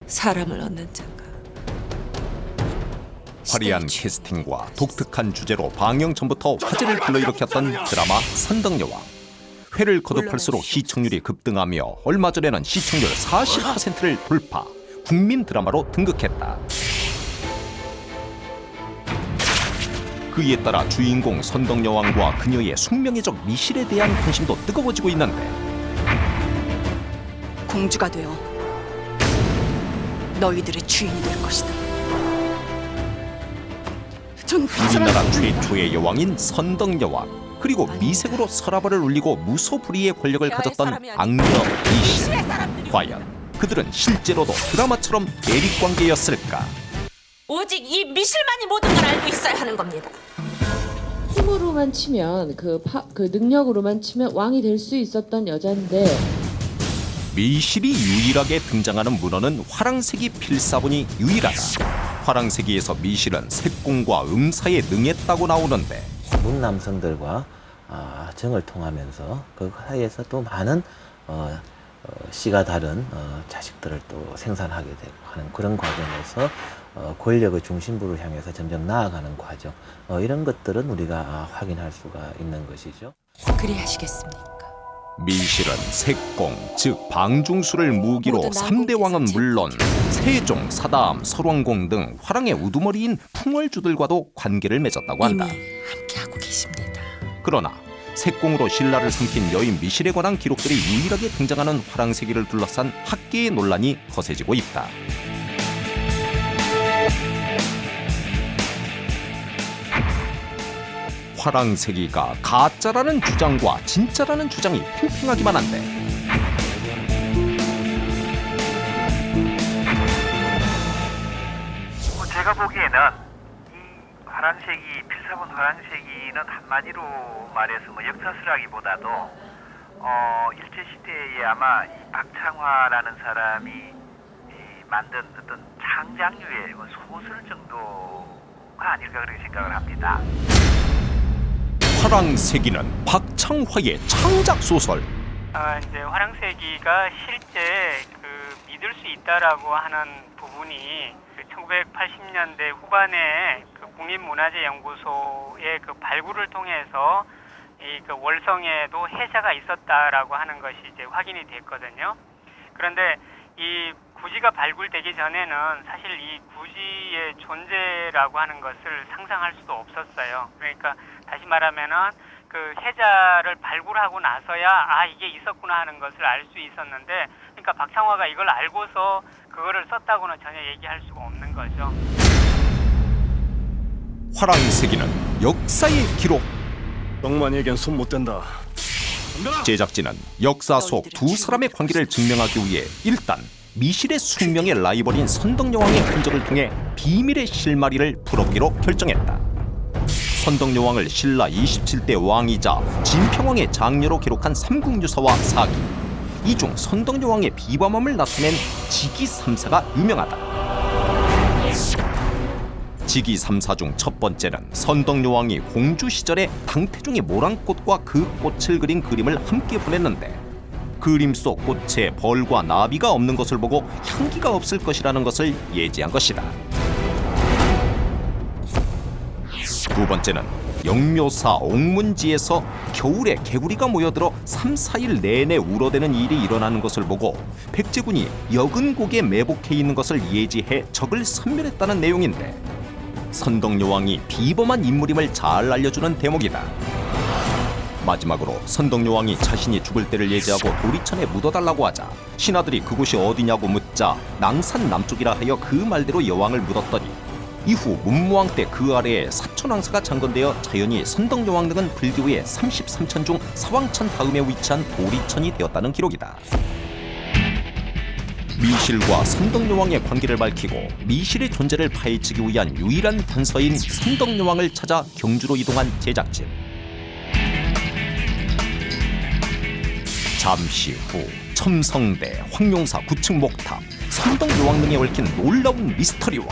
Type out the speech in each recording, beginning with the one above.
사람을 얻는 자가. 화려한 캐스팅과 독특한 주제로 방영 전부터 화제를 불러일으켰던 드라마 선덕여왕. 회를 거듭할수록 시청률이 급등하며 얼마 전에는 시청률 40%를 돌파, 국민 드라마로 등극했다. 그에 따라 주인공 선덕여왕과 그녀의 숙명의적 미실에 대한 관심도 뜨거워지고 있는데, 공주가 되어 너희들의 주인이 될 것이다. 전 우리나라 최초의 여왕인 선덕여왕, 그리고 미색으로 서라벌을 울리고 무소불위의 권력을 가졌던 악녀 미실. 과연 그들은 실제로도 드라마처럼 대립관계였을까? 오직 이 미실만이 모든 걸 알고 있어야 하는 겁니다. 힘으로만 치면 그 능력으로만 치면 왕이 될 수 있었던 여잔데, 미실이 유일하게 등장하는 문헌은 화랑새기 필사본이 유일하다. 화랑새기에서 미실은 색공과 음사에 능했다고 나오는데, 문 남성들과 정을 통하면서 그 사이에서 또 많은 씨가 다른 자식들을 또 생산하게 되고 하는 그런 과정에서 권력의 중심부를 향해서 점점 나아가는 과정, 이런 것들은 우리가 확인할 수가 있는 것이죠. 그리하시겠습니까? 미실은 색공, 즉 방중수를 무기로 모두 3대 왕은 남궁께서 물론 세종, 사다암, 설왕공 등 화랑의 우두머리인 풍월주들과도 관계를 맺었다고 이미 한다. 함께하고 계십니다. 그러나 색공으로 신라를 삼킨 여인 미실에 관한 기록들이 유일하게 등장하는 화랑새기를 둘러싼 학계의 논란이 거세지고 있다. 화랑새기가 가짜라는 주장과 진짜라는 주장이 팽팽하기만 한데, 제가 보기에는 이 화랑새기, 필사본 화랑새기는 한마디로 말해서 역사스라기보다도 일제 시대에 아마 이 박창화라는 사람이 만든 어떤 창작류의 소설 정도가 아닐까 그렇게 생각을 합니다. 화랑새기는 박창화의 창작 소설. 이제 화랑새기가 실제 믿을 수 있다라고 하는 부분이 1980년대 후반에 국립문화재연구소의 발굴을 통해서 이 월성에도 해자가 있었다라고 하는 것이 이제 확인이 됐거든요. 그런데 이 구지가 발굴되기 전에는 사실 이 구지의 존재라고 하는 것을 상상할 수도 없었어요. 그러니까 다시 말하면은 해자를 발굴하고 나서야 이게 있었구나 하는 것을 알 수 있었는데, 그러니까 박창화가 이걸 알고서 그거를 썼다고는 전혀 얘기할 수가 없는 거죠. 화랑새기는 역사의 기록. 엉만이에겐 손 못 댄다. 제작진은 역사 속 두 사람의 관계를 증명하기 위해 일단 미실의 숙명의 라이벌인 선덕여왕의 흔적을 통해 비밀의 실마리를 풀어보기로 결정했다. 선덕여왕을 신라 27대 왕이자 진평왕의 장녀로 기록한 삼국유사와 사기, 이 중 선덕여왕의 비범함을 나타낸 직위삼사가 유명하다. 직위삼사 중 첫 번째는 선덕여왕이 공주 시절에 당태종의 모란꽃과 그 꽃을 그린 그림을 함께 보냈는데, 그림 속 꽃에 벌과 나비가 없는 것을 보고 향기가 없을 것이라는 것을 예지한 것이다. 두 번째는 영묘사 옥문지에서 겨울에 개구리가 모여들어 3, 4일 내내 울어대는 일이 일어나는 것을 보고 백제군이 여근곡에 매복해 있는 것을 예지해 적을 섬멸했다는 내용인데, 선덕여왕이 비범한 인물임을 잘 알려주는 대목이다. 마지막으로 선덕여왕이 자신이 죽을 때를 예지하고 도리천에 묻어달라고 하자 신하들이 그곳이 어디냐고 묻자 낭산 남쪽이라 하여 그 말대로 여왕을 묻었더니, 이후 문무왕 때 그 아래에 사천왕사가 창건되어 자연히 선덕여왕 등은 불교의 33천 중 사왕천 다음에 위치한 도리천이 되었다는 기록이다. 미실과 선덕여왕의 관계를 밝히고 미실의 존재를 파헤치기 위한 유일한 단서인 선덕여왕을 찾아 경주로 이동한 제작진. 잠시 후 첨성대, 황룡사 9층 목탑, 선덕여왕 등에 얽힌 놀라운 미스터리와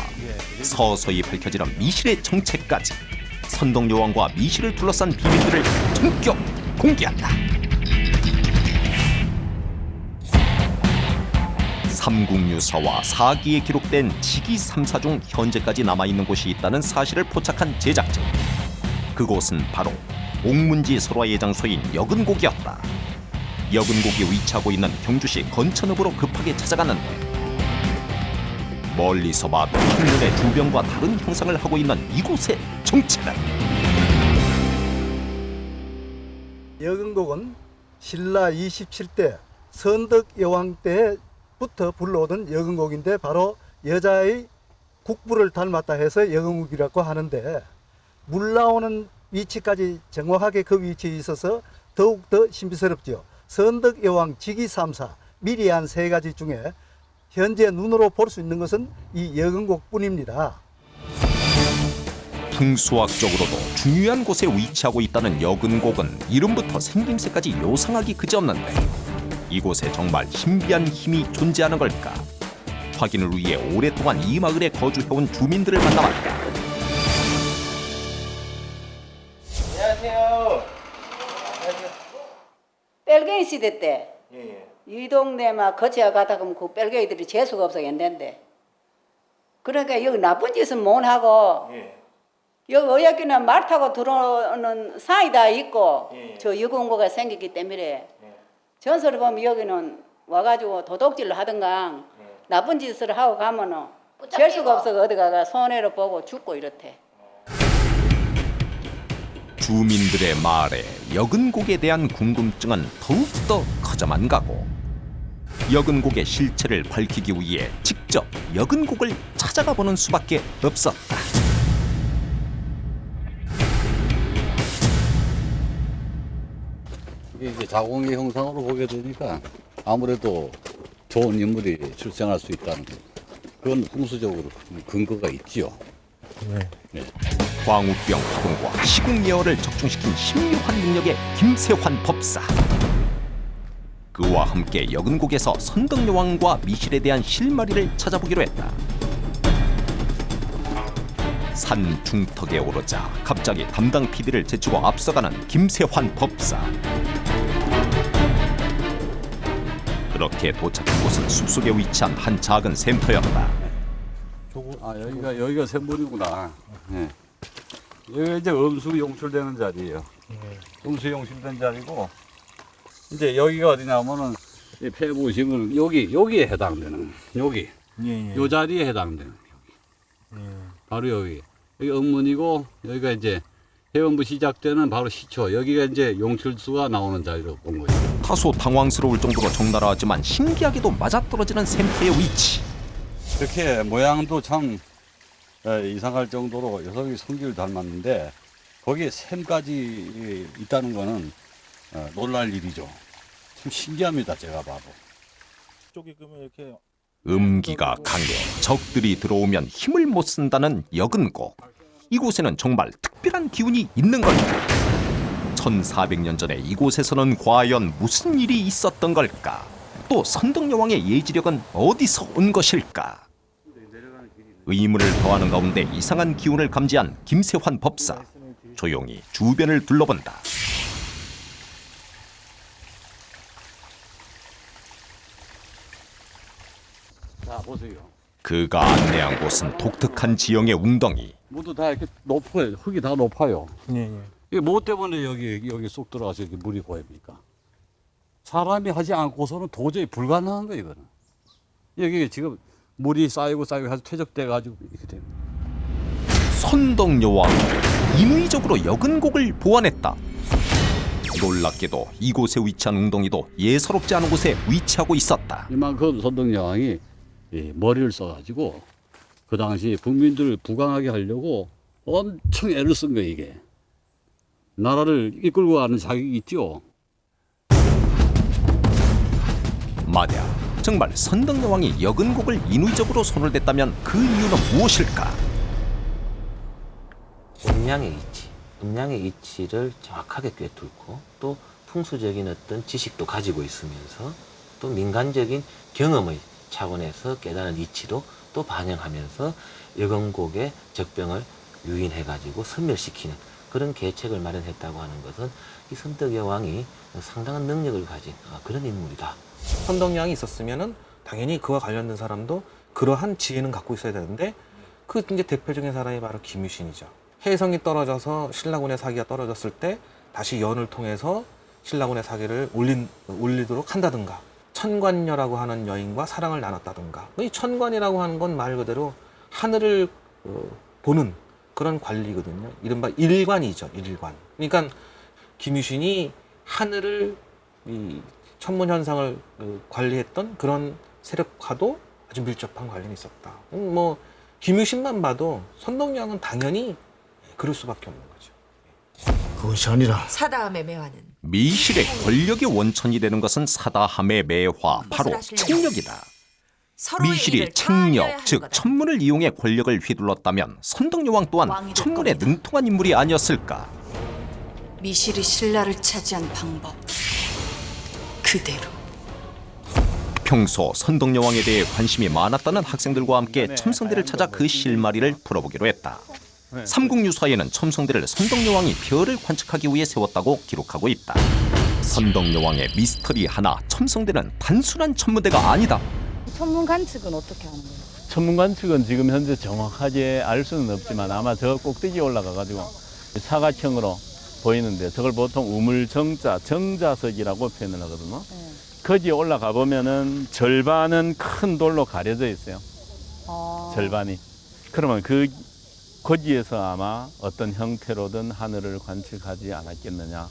서서히 밝혀지는 미실의 정체까지, 선덕여왕과 미실을 둘러싼 비밀들을 전격 공개한다. 삼국유사와 사기에 기록된 지기 3사 중 현재까지 남아있는 곳이 있다는 사실을 포착한 제작진. 그곳은 바로 옥문지 설화의 장소인 여근곡이었다. 여근곡이 위치하고 있는 경주시 건천읍으로 급하게 찾아갔는데 멀리서 봐도 한눈에 주변과 다른 형상을 하고 있는 이곳의 정체는 여근곡은 신라 27대 선덕여왕 때부터 불러오던 여근곡인데 바로 여자의 국부를 닮았다 해서 여근곡이라고 하는데 물 나오는 위치까지 정확하게 그 위치에 있어서 더욱더 신비스럽죠. 선덕여왕 직위 3사 미리 한 3가지 중에 현재 눈으로 볼 수 있는 것은 이 여근곡뿐입니다. 풍수학적으로도 중요한 곳에 위치하고 있다는 여근곡은 이름부터 생김새까지 요상하기 그지없는데 이곳에 정말 신비한 힘이 존재하는 걸까? 확인을 위해 오랫동안 이 마을에 거주해온 주민들을 만나봤다. 안녕하세요. 뺄갱이 시대 때 이 동네 막 거치어 가다 보면 그 뺄갱이들이 재수가 없어겠는데 그러니까 여기 나쁜 짓은 못 하고 여기 어여기는 말 타고 들어오는 산이 다 있고 저 여공고가 생겼기 때문에 전설을 보면 여기는 와가지고 도둑질을 하든가 나쁜 짓을 하고 가면은 재수가 없어 어디 가가 손해를 보고 죽고 이렇대. 주민들의 말에 여근곡에 대한 궁금증은 더욱더 커져만 가고 여근곡의 실체를 밝히기 위해 직접 여근곡을 찾아가 보는 수밖에 없었다. 이게 자궁의 형상으로 보게 되니까 아무래도 좋은 인물이 출생할 수 있다는 그건 풍수적으로 근거가 있지요. 네. 광우병 화분과 시궁예어를 적중시킨 신묘한 능력의 김세환 법사. 그와 함께 여근곡에서 선덕여왕과 미실에 대한 실마리를 찾아보기로 했다. 산 중턱에 오르자 갑자기 담당 PD를 제치고 앞서가는 김세환 법사. 그렇게 도착한 곳은 숲속에 위치한 한 작은 샘터였다. 아 여기가 샘물이구나. 네. 여기가 이제 음수 용출되는 자리예요. 음수 용출된 자리고 이제 여기가 어디냐면은 폐 보시면 여기에 해당되는 여기 요 자리에 해당되는 바로 여기 엉문이고 여기가 이제 해원부 시작되는 바로 시초 여기가 이제 용출수가 나오는 자리로 본 거예요. 다소 당황스러울 정도로 적나라하지만 신기하게도 맞아떨어지는 샘터의 위치. 이렇게 모양도 참 이상할 정도로 여성이 성기를 닮았는데 거기에 샘까지 있다는 거는 놀랄 일이죠. 참 신기합니다. 제가 봐도. 쪽이 그러면 이렇게 음기가 강해 적들이 들어오면 힘을 못 쓴다는 여근곡. 이곳에는 정말 특별한 기운이 있는 걸까? 1400년 전에 이곳에서는 과연 무슨 일이 있었던 걸까? 또 선덕여왕의 예지력은 어디서 온 것일까? 의문을 더하는 가운데 이상한 기운을 감지한 김세환 법사. 조용히 주변을 둘러본다. 자 보세요. 그가 안내한 곳은 독특한 지형의 웅덩이. 모두 다 이렇게 높아요. 흙이 다 높아요. 이게 뭐 때문에 여기 쏙 들어가서 이렇게 물이 고입니까? 사람이 하지 않고서는 도저히 불가능한 거예요, 이거는. 여기 지금 물이 쌓이고 해서 퇴적돼 가지고 이렇게 됩니다. 선덕여왕이 인위적으로 여근곡을 보완했다. 놀랍게도 이곳에 위치한 웅덩이도 예사롭지 않은 곳에 위치하고 있었다. 이만큼 선덕여왕이 머리를 써가지고 그 당시 국민들을 부강하게 하려고 엄청 애를 쓴 거예요, 이게. 나라를 이끌고 가는 자격이 있죠. 만약 정말 선덕여왕이 여근곡을 인위적으로 손을 댔다면 그 이유는 무엇일까? 음양의 이치를 정확하게 꿰뚫고 또 풍수적인 어떤 지식도 가지고 있으면서 또 민간적인 경험의 차원에서 깨달은 이치도 또 반영하면서 여근곡의 적병을 유인해가지고 섬멸시키는 그런 계책을 마련했다고 하는 것은 이 선덕여왕이 상당한 능력을 가진 그런 인물이다. 선덕여왕이 있었으면은 당연히 그와 관련된 사람도 그러한 지혜는 갖고 있어야 되는데 그 이제 대표적인 사람이 바로 김유신이죠. 혜성이 떨어져서 신라군의 사기가 떨어졌을 때 다시 연을 통해서 신라군의 사기를 올리도록 한다든가, 천관녀라고 하는 여인과 사랑을 나눴다든가. 이 천관이라고 하는 건 말 그대로 하늘을 보는 그런 관리거든요. 이른바 일관이죠, 일관. 그러니까 김유신이 하늘을 이 천문 현상을 관리했던 그런 세력과도 아주 밀접한 관련이 있었다. 뭐 김유신만 봐도 선덕여왕은 당연히 그럴 수밖에 없는 거죠. 그것이 아니라 사다함의 매화는 미실의 권력의 원천이 되는 것은 사다함의 매화, 바로 책력이다. 서로의 미실이 일을 다 알려야 책력, 하는 즉 거다. 천문을 이용해 권력을 휘둘렀다면 선덕여왕 또한 왕이 될 천문에 겁니다. 능통한 인물이 아니었을까. 미실이 신라를 차지한 방법 그대로. 평소 선덕여왕에 대해 관심이 많았다는 학생들과 함께 첨성대를 찾아 그 실마리를 풀어보기로 했다. 삼국유사에는 첨성대를 선덕여왕이 별을 관측하기 위해 세웠다고 기록하고 있다. 선덕여왕의 미스터리 하나, 첨성대는 단순한 천문대가 아니다. 천문 관측은 어떻게 하는 거예요? 천문 관측은 지금 현재 정확하게 알 수는 없지만 아마 저 꼭대기에 올라가가지고 사각형으로 보이는데 저걸 보통 우물정자, 정자석이라고 표현을 하거든요. 거기에 올라가 보면은 절반은 큰 돌로 가려져 있어요. 절반이. 그러면 거기에서 아마 어떤 형태로든 하늘을 관측하지 않았겠느냐.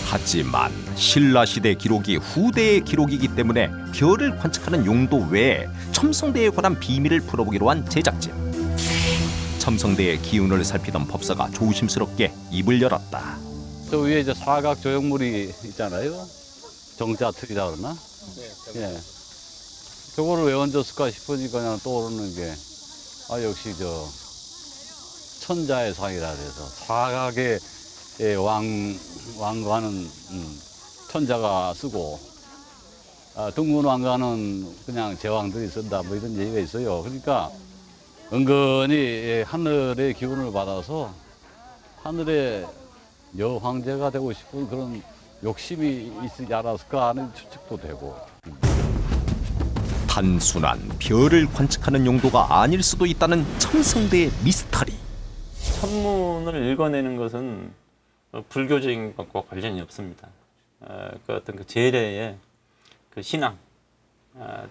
하지만 신라시대 기록이 후대의 기록이기 때문에 별을 관측하는 용도 외에 첨성대에 관한 비밀을 풀어보기로 한 제작진. 첨성대의 기운을 살피던 법사가 조심스럽게 입을 열었다. 저 위에 이제 사각 조형물이 있잖아요. 정자틀이라 그러나? 예. 저거를 왜 얹었을까 싶으니까 그냥 떠오르는 게, 역시 천자의 상이라 그래서 사각의 왕관은 천자가 쓰고, 등문 왕관은 그냥 제왕들이 쓴다, 뭐 이런 얘기가 있어요. 그러니까 은근히 하늘의 기운을 받아서 하늘의 여황제가 되고 싶은 그런 욕심이 있지 않았을까 하는 추측도 되고. 단순한 별을 관측하는 용도가 아닐 수도 있다는 첨성대의 미스터리. 천문을 읽어내는 것은 불교적인 것과 관련이 없습니다. 그 어떤 그 재래의 그 신앙,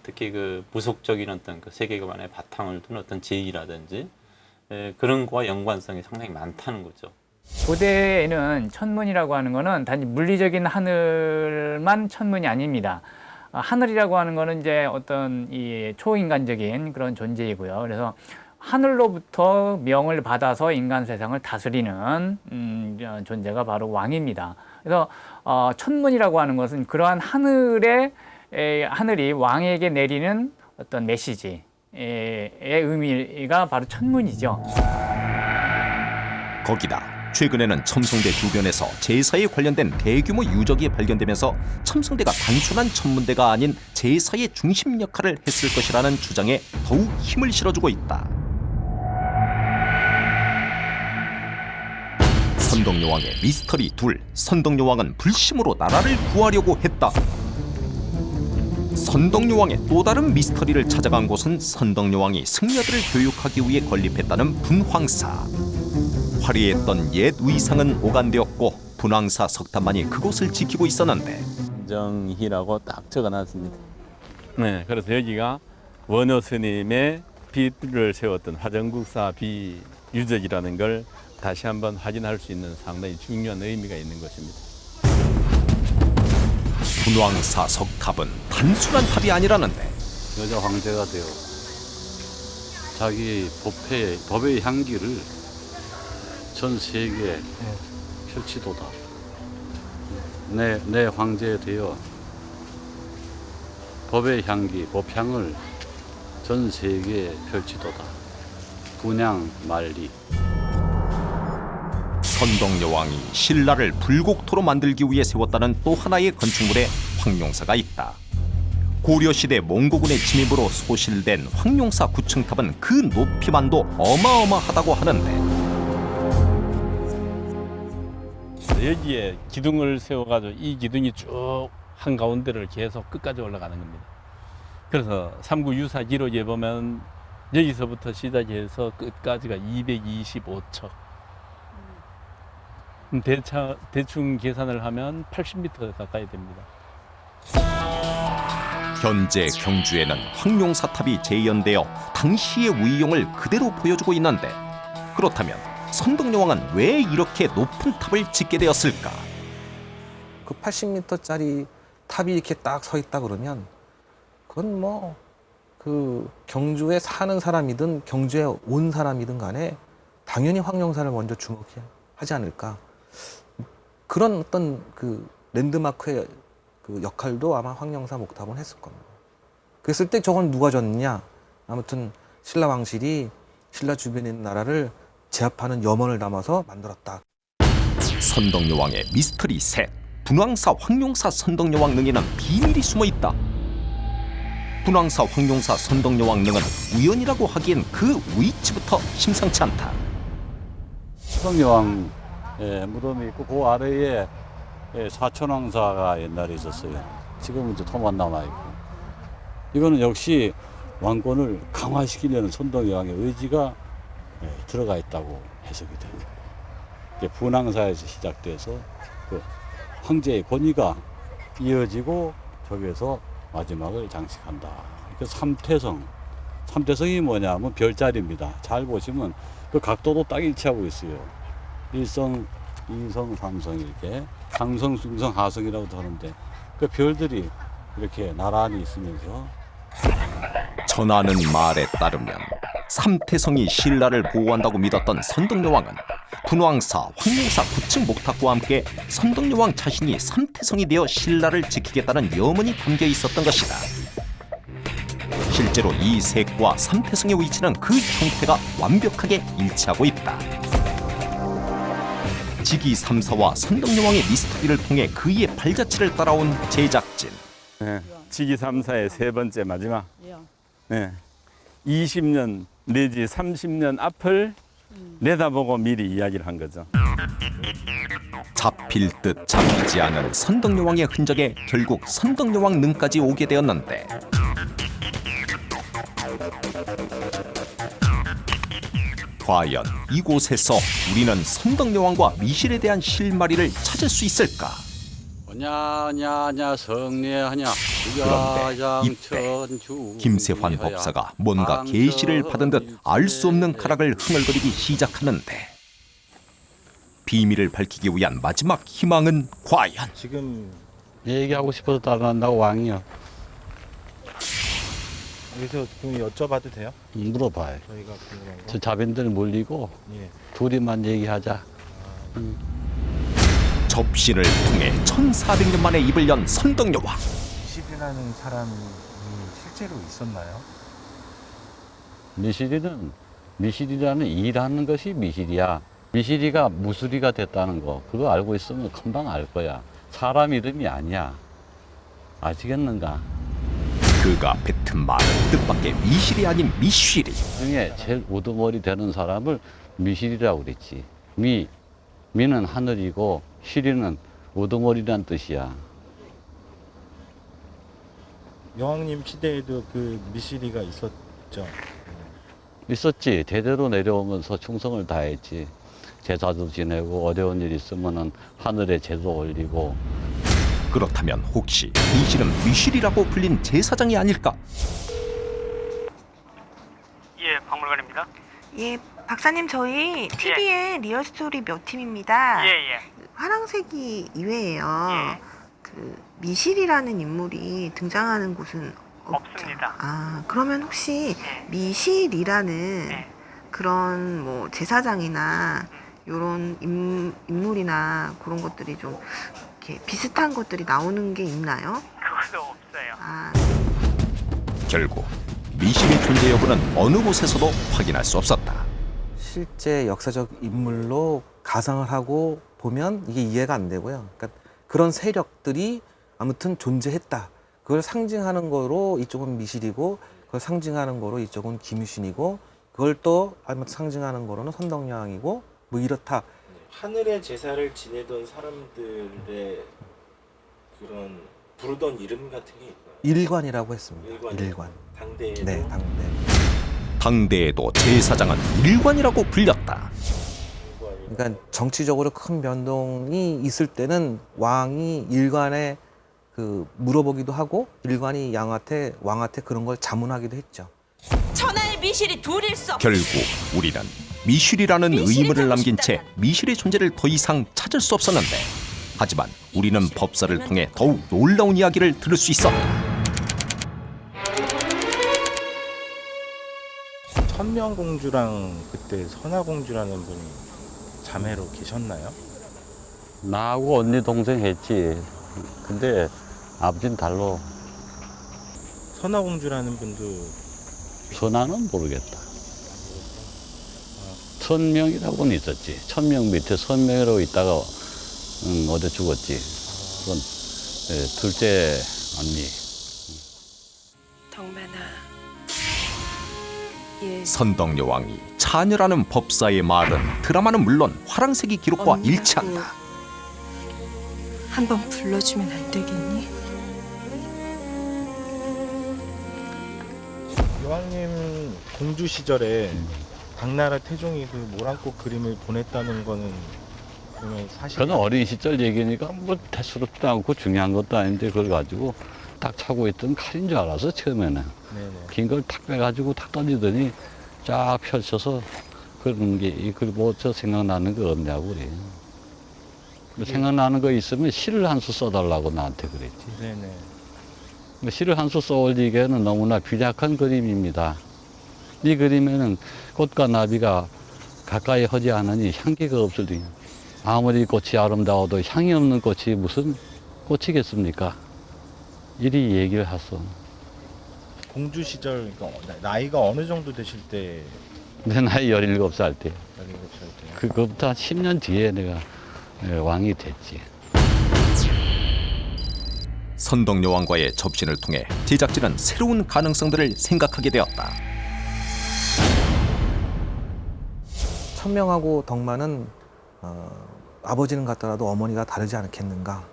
특히 그 무속적인 어떤 그 세계관의 바탕을 둔 어떤 제의라든지 그런 거와 연관성이 상당히 많다는 거죠. 고대에는 천문이라고 하는 거는 단지 물리적인 하늘만 천문이 아닙니다. 하늘이라고 하는 거는 이제 어떤 이 초인간적인 그런 존재이고요. 그래서 하늘로부터 명을 받아서 인간 세상을 다스리는 존재가 바로 왕입니다. 그래서 천문이라고 하는 것은 그러한 하늘이 왕에게 내리는 어떤 메시지의 의미가 바로 천문이죠. 거기다 최근에는 첨성대 주변에서 제사에 관련된 대규모 유적이 발견되면서 첨성대가 단순한 천문대가 아닌 제사의 중심 역할을 했을 것이라는 주장에 더욱 힘을 실어주고 있다. 선덕여왕의 미스터리 둘, 선덕여왕은 불심으로 나라를 구하려고 했다. 선덕여왕의 또 다른 미스터리를 찾아간 곳은 선덕여왕이 승려들을 교육하기 위해 건립했다는 분황사. 화려했던 옛 의상은 오간되었고 분황사 석탑만이 그곳을 지키고 있었는데 정희라고 딱 적어놨습니다. 네, 그래서 여기가 원효 스님의 비를 세웠던 화정국사 비 유적이라는 걸 다시 한번 확인할 수 있는 상당히 중요한 의미가 있는 것입니다. 분황사 석탑은 단순한 탑이 아니라는데 여자 황제가 되어 자기 법의 향기를 전 세계에 펼치도다. 내 황제에 되어 법의 향기, 법향을 전 세계에 펼치도다. 분향 만리. 선덕여왕이 신라를 불국토로 만들기 위해 세웠다는 또 하나의 건축물에 황룡사가 있다. 고려시대 몽고군의 침입으로 소실된 황룡사 9층탑은 그 높이만도 어마어마하다고 하는데 여기에 기둥을 세워가지고 이 기둥이 쭉 한가운데를 계속 끝까지 올라가는 겁니다. 그래서 3구 유사기록에 보면 여기서부터 시작해서 끝까지가 225척. 대충 계산을 하면 80m 가까이 됩니다. 현재 경주에는 황룡사탑이 재현되어 당시의 위용을 그대로 보여주고 있는데, 그렇다면 선덕여왕은 왜 이렇게 높은 탑을 짓게 되었을까? 그 80m짜리 탑이 이렇게 딱 서 있다 그러면 그건 뭐 그 경주에 사는 사람이든 경주에 온 사람이든 간에 당연히 황룡사를 먼저 주목하지 않을까. 그런 어떤 그 랜드마크의 그 역할도 아마 황룡사 목탑은 했을 겁니다. 그랬을 때 저건 누가 졌느냐? 아무튼 신라 왕실이 신라 주변에 있는 나라를 제압하는 염원을 담아서 만들었다. 선덕여왕의 미스터리 셋. 분황사 황룡사 선덕여왕 능에는 비밀이 숨어 있다. 분황사 황룡사 선덕여왕 능은 우연이라고 하기엔 그 위치부터 심상치 않다. 선덕여왕 무덤이 있고 그 아래에 사천왕사가 옛날에 있었어요. 지금은 이제 토만 남아 있고. 이거는 역시 왕권을 강화시키려는 선덕여왕의 의지가 들어가 있다고 해석이 됩니다. 분황사에서 시작돼서 그 황제의 권위가 이어지고 저기에서 마지막을 장식한다. 그 삼태성이 뭐냐면 별자리입니다. 잘 보시면 그 각도도 딱 일치하고 있어요. 1성, 2성, 3성 이렇게 상성, 중성, 하성이라고도 하는데 그 별들이 이렇게 나란히 있으면서 전하는 말에 따르면 삼태성이 신라를 보호한다고 믿었던 선덕여왕은 분황사, 황룡사 9층 목탑과 함께 선덕여왕 자신이 삼태성이 되어 신라를 지키겠다는 염원이 담겨 있었던 것이다. 실제로 이 색과 삼태성의 위치는 그 형태가 완벽하게 일치하고 있다. 지기삼사와 선덕여왕의 미스터리를 통해 그의 발자취를 따라온 제작진. 네, 지기삼사의 세 번째 마지막. 네, 20년 내지 30년 앞을 내다보고 미리 이야기를 한 거죠. 잡힐 듯 잡히지 않은 선덕여왕의 흔적에 결국 선덕여왕 능까지 오게 되었는데, 과연 이곳에서 우리는 선덕여왕과 미실에 대한 실마리를 찾을 수 있을까? 냐냐냐 성례하냐. 그런데 이때 김세환 법사가 뭔가 계시를 받은 듯 알 수 없는 가락을 흥얼거리기 시작하는데, 비밀을 밝히기 위한 마지막 희망은 과연? 지금 얘기하고 싶어서 따라간다고 왕이요. 여기서 그럼 여쭤봐도 돼요? 물어봐요. 저희가 궁금한 거. 저 자빈들 몰리고 둘이만 얘기하자. 접신을 통해 1400년 만에 입을 연 선덕여왕. 미실이라는 사람이 실제로 있었나요? 미실이라는 일하는 것이 미실이야. 미실이가 무술이가 됐다는 거 그거 알고 있으면 금방 알 거야. 사람 이름이 아니야. 아시겠는가? 그가 뱉은 말은 뜻밖의 미실이 아닌 미쉬리. 중에 제일 우두머리 되는 사람을 미실이라고 그랬지. 미는 하늘이고 쉬리는 우두머리란 뜻이야. 여왕님 시대에도 그 미실이가 있었죠? 있었지. 대대로 내려오면서 충성을 다했지. 제사도 지내고 어려운 일 있으면은 하늘에 제도 올리고. 그렇다면 혹시 미실은 미실이라고 불린 제사장이 아닐까? 예, 박물관입니다. 예, 박사님 저희 TV에 리얼스토리 몇 팀입니다. 예. 화랑새기 이외에요. 그 미실이라는 인물이 등장하는 곳은 없습니다. 아, 그러면 혹시 미실이라는 그런 뭐 제사장이나 이런 인물이나 그런 것들이 좀 이렇게 비슷한 것들이 나오는 게 있나요? 그것도 없어요. 아. 결국 미실의 존재 여부는 어느 곳에서도 확인할 수 없었다. 실제 역사적 인물로 가상을 하고 보면 이게 이해가 안 되고요. 그러니까 그런 세력들이 아무튼 존재했다. 그걸 상징하는 거로 이쪽은 미실이고, 그걸 상징하는 거로 이쪽은 김유신이고, 그걸 또 아무튼 상징하는 거로는 선덕여왕이고, 뭐 이렇다. 하늘의 제사를 지내던 사람들의 그런 부르던 이름 같은 게 있나요? 일관이라고 했습니다. 일관. 당대에도? 네, 당대. 당대에도 제사장은 일관이라고 불렸다. 그러니까 정치적으로 큰 변동이 있을 때는 왕이 일관에 그 물어보기도 하고 일관이 왕한테 그런 걸 자문하기도 했죠. 천하의 미실이 둘일서. 결국 우리는 미실이라는 의문을 남긴 채 미실의 존재를 더 이상 찾을 수 없었는데, 하지만 우리는 법사를 통해 더욱 놀라운 이야기를 들을 수 있었다. 천명공주랑 그때 선화공주라는 분이 자매로 계셨나요? 나하고 언니 동생 했지. 근데 아버지는 달로. 선화공주라는 분도 선화는 모르겠다. 천명이라고는 있었지. 천명 밑에 선명이라고 있다가 어디 죽었지. 그건 둘째 언니. 덕만아. 선덕여왕이 차녀라는 법사의 말은 드라마는 물론 화랑새기 기록과 일치한다. 한번 불러주면 안 되겠니? 여왕님 공주 시절에 당나라 태종이 그 모란꽃 그림을 보냈다는 거는 그러면 사실? 그건 어린 시절 얘기니까 뭐 대수롭지도 않고 중요한 것도 아닌데 그걸 가지고 딱 차고 있던 칼인 줄 알았어 처음에는. 긴 걸 탁 빼가지고 탁 던지더니 쫙 펼쳐서 그런 게 이걸 뭐 저 생각나는 거 없냐고 그래. 생각나는 거 있으면 시를 한 수 써달라고 나한테 그랬지. 네네. 시를 한 수 써올리기에는 너무나 빈약한 그림입니다. 이 그림에는 꽃과 나비가 가까이 하지 않으니 향기가 없으니 아무리 꽃이 아름다워도 향이 없는 꽃이 무슨 꽃이겠습니까? 이리 얘기를 했어. 공주 시절 그러니까 나이가 어느 정도 되실 때? 내 나이 17살 때. 17살 때. 그거부터 한 10년 뒤에 내가 왕이 됐지. 선덕여왕과의 접신을 통해 제작진은 새로운 가능성들을 생각하게 되었다. 천명하고 덕만은 아버지는 같더라도 어머니가 다르지 않겠는가.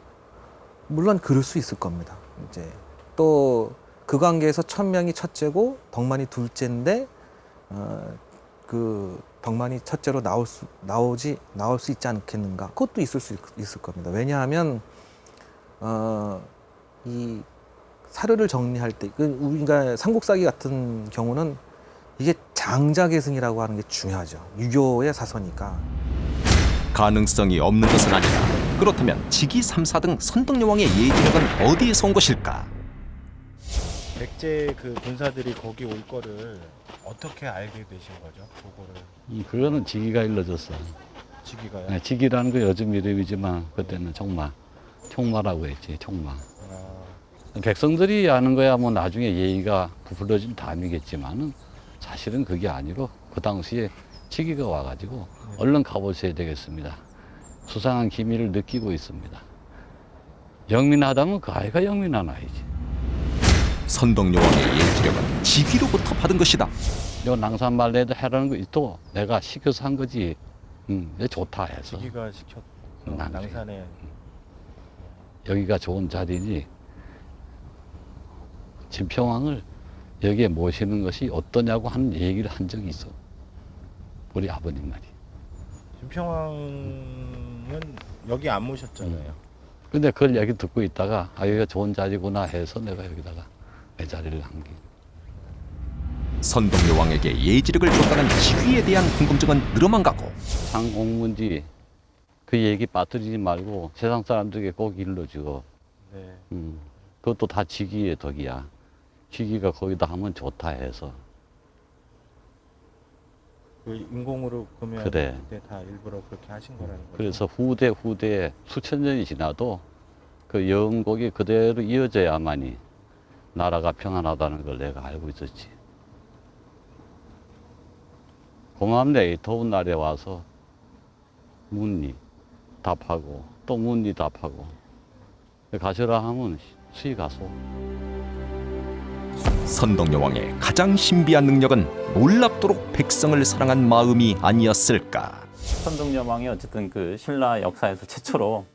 물론 그럴 수 있을 겁니다. 이제 또 그 관계에서 천명이 첫째고 덕만이 둘째인데 그 덕만이 첫째로 나올 수 있지 않겠는가. 그것도 있을 겁니다. 왜냐하면 이 사료를 정리할 때 우리가 삼국사기 같은 경우는 이게 장자계승이라고 하는 게 중요하죠. 유교의 사서니까. 가능성이 없는 것은 아니다. 그렇다면 직위 3사 등 선덕여왕의 예지력은 어디에서 온 것일까? 백제 그 군사들이 거기 올 거를 어떻게 알게 되신 거죠? 그거를. 그거는 직위가 일러줬어. 직위가요? 네, 직위라는 거 요즘 이름이지만 그때는 총마라고 했지. 총마. 백성들이 아는 거야 뭐 나중에 예의가 부풀려진 다음이겠지만은 사실은 그게 아니고 그 당시에 직위가 와가지고 얼른 가보셔야 되겠습니다. 수상한 기미를 느끼고 있습니다. 영민하다면 그 아이가 영민한 아이지. 선덕여왕의 예지력은 직위로부터 받은 것이다. 요 낭산말레도 해라는 거 있고 내가 시켜서 한 거지. 내 좋다 해서. 직위가 낭산에. 여기가 좋은 자리니 진평왕을 여기에 모시는 것이 어떠냐고 하는 얘기를 한 적이 있어. 우리 아버님 말이. 진평왕은 여기 안 모셨잖아요. 근데 그걸 얘기 듣고 있다가 여기가 좋은 자리구나 해서 내가 여기다가 내 자리를 한 게. 선덕여왕에게 예지력을 줬다는 직위에 대한 궁금증은 늘어만 가고. 상옥문지 그 얘기 빠뜨리지 말고 세상 사람들에게 꼭 일러주고. 네. 그것도 다 직위의 덕이야. 직위가 거기다 하면 좋다 해서. 그 인공으로 그러면 그래. 그때 다 일부러 그렇게 하신 거라는 거죠. 그래서 후대 수천 년이 지나도 그 영곡이 그대로 이어져야만이 나라가 평안하다는 걸 내가 알고 있었지. 고맙네. 더운 날에 와서 묻니 답하고 또 묻니 답하고 가시라 하면 수위 가소. 선덕여왕의 가장 신비한 능력은 놀랍도록 백성을 사랑한 마음이 아니었을까. 선덕여왕이 어쨌든 그 신라 역사에서 최초로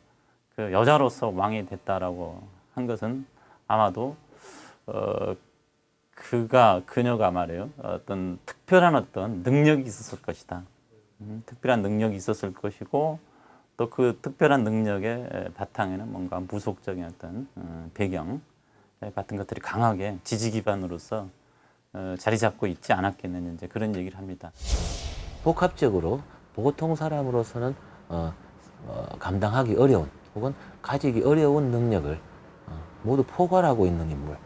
그 여자로서 왕이 됐다라고 한 것은 아마도 그녀가 말이에요. 어떤 특별한 어떤 능력이 있었을 것이다. 특별한 능력이 있었을 것이고 또 그 특별한 능력의 바탕에는 뭔가 무속적인 어떤 배경 같은 것들이 강하게 지지 기반으로서 자리 잡고 있지 않았겠느냐 이제 그런 얘기를 합니다. 복합적으로 보통 사람으로서는 감당하기 어려운 혹은 가지기 어려운 능력을 모두 포괄하고 있는 인물.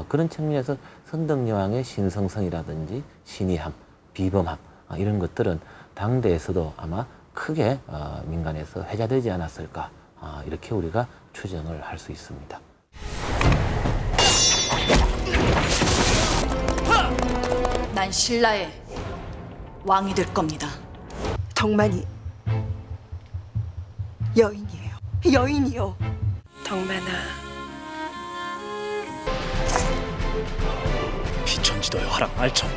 그런 측면에서 선덕여왕의 신성성이라든지 신의함, 비범함 이런 것들은 당대에서도 아마 크게 민간에서 회자되지 않았을까 이렇게 우리가 추정을 할 수 있습니다. 난 신라의 왕이 될 겁니다. 덕만이 여인이에요. 여인이요. 덕만아. 비천지도의 화랑 알천.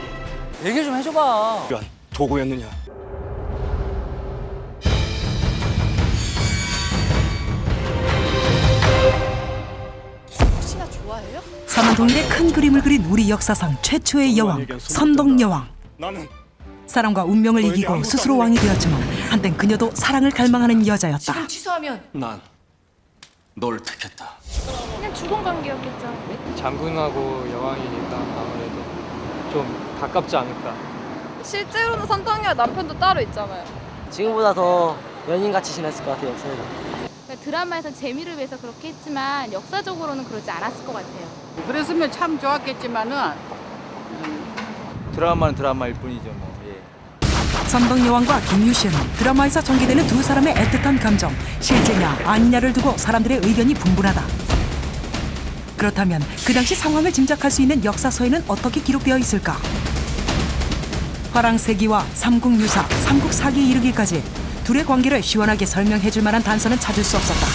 얘기 좀 해줘봐. 이건 도구였느냐? 혹시나 좋아해요? 삼동일의 큰 그림을 그린 우리 역사상 최초의 여왕 선덕여왕. 나는 사랑과 운명을 이기고 스스로 왕이 되었지만 한땐 그녀도 사랑을 갈망하는 여자였다. 지금 취소하면 난 널 택했다. 그냥 주공 관계였겠죠. 장군하고 여왕이니까 아무래도 좀 가깝지 않을까. 실제로는 선덕여왕 남편도 따로 있잖아요. 지금보다 더 연인같이 지냈을 것 같아요, 역사에서. 그러니까 드라마에선 재미를 위해서 그렇게 했지만 역사적으로는 그러지 않았을 것 같아요. 그랬으면 참 좋았겠지만은 드라마는 드라마일 뿐이죠, 뭐. 예. 선덕여왕과 김유신은 드라마에서 전개되는 두 사람의 애틋한 감정, 실제냐 아니냐를 두고 사람들의 의견이 분분하다. 그렇다면 그 당시 상황을 짐작할 수 있는 역사서에는 어떻게 기록되어 있을까? 화랑세기와 삼국유사, 삼국사기에 이르기까지 둘의 관계를 시원하게 설명해줄 만한 단서는 찾을 수 없었다.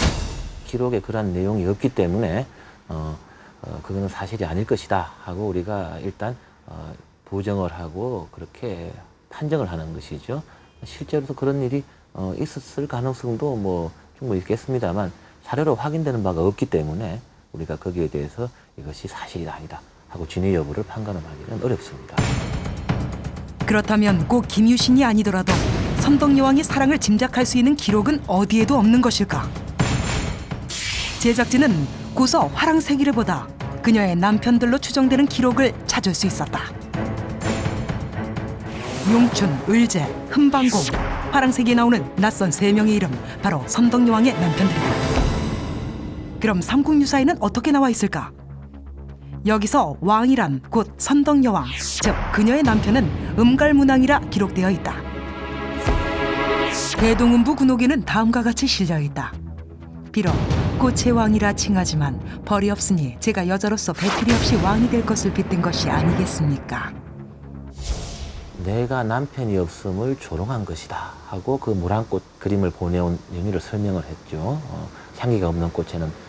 기록에 그런 내용이 없기 때문에 그거는 사실이 아닐 것이다 하고 우리가 일단 부정을 하고 그렇게 판정을 하는 것이죠. 실제로도 그런 일이 있었을 가능성도 뭐 충분히 있겠습니다만 사료로 확인되는 바가 없기 때문에 우리가 거기에 대해서 이것이 사실이다 아니다 하고 진위 여부를 판가름하기는 어렵습니다. 그렇다면 꼭 김유신이 아니더라도 선덕여왕의 사랑을 짐작할 수 있는 기록은 어디에도 없는 것일까? 제작진은 고서 화랑세기를 보다 그녀의 남편들로 추정되는 기록을 찾을 수 있었다. 용춘, 을제, 흠방공, 화랑세기에 나오는 낯선 세 명의 이름, 바로 선덕여왕의 남편들이다. 그럼 삼국유사에는 어떻게 나와 있을까? 여기서 왕이란 곧 선덕여왕, 즉 그녀의 남편은 음갈문왕이라 기록되어 있다. 대동음부 군옥에는 다음과 같이 실려있다. 비록 꽃의 왕이라 칭하지만 벌이 없으니 제가 여자로서 배필이 없이 왕이 될 것을 빗댄 것이 아니겠습니까? 내가 남편이 없음을 조롱한 것이다 하고 그 모란꽃 그림을 보내온 의미를 설명을 했죠. 향기가 없는 꽃에는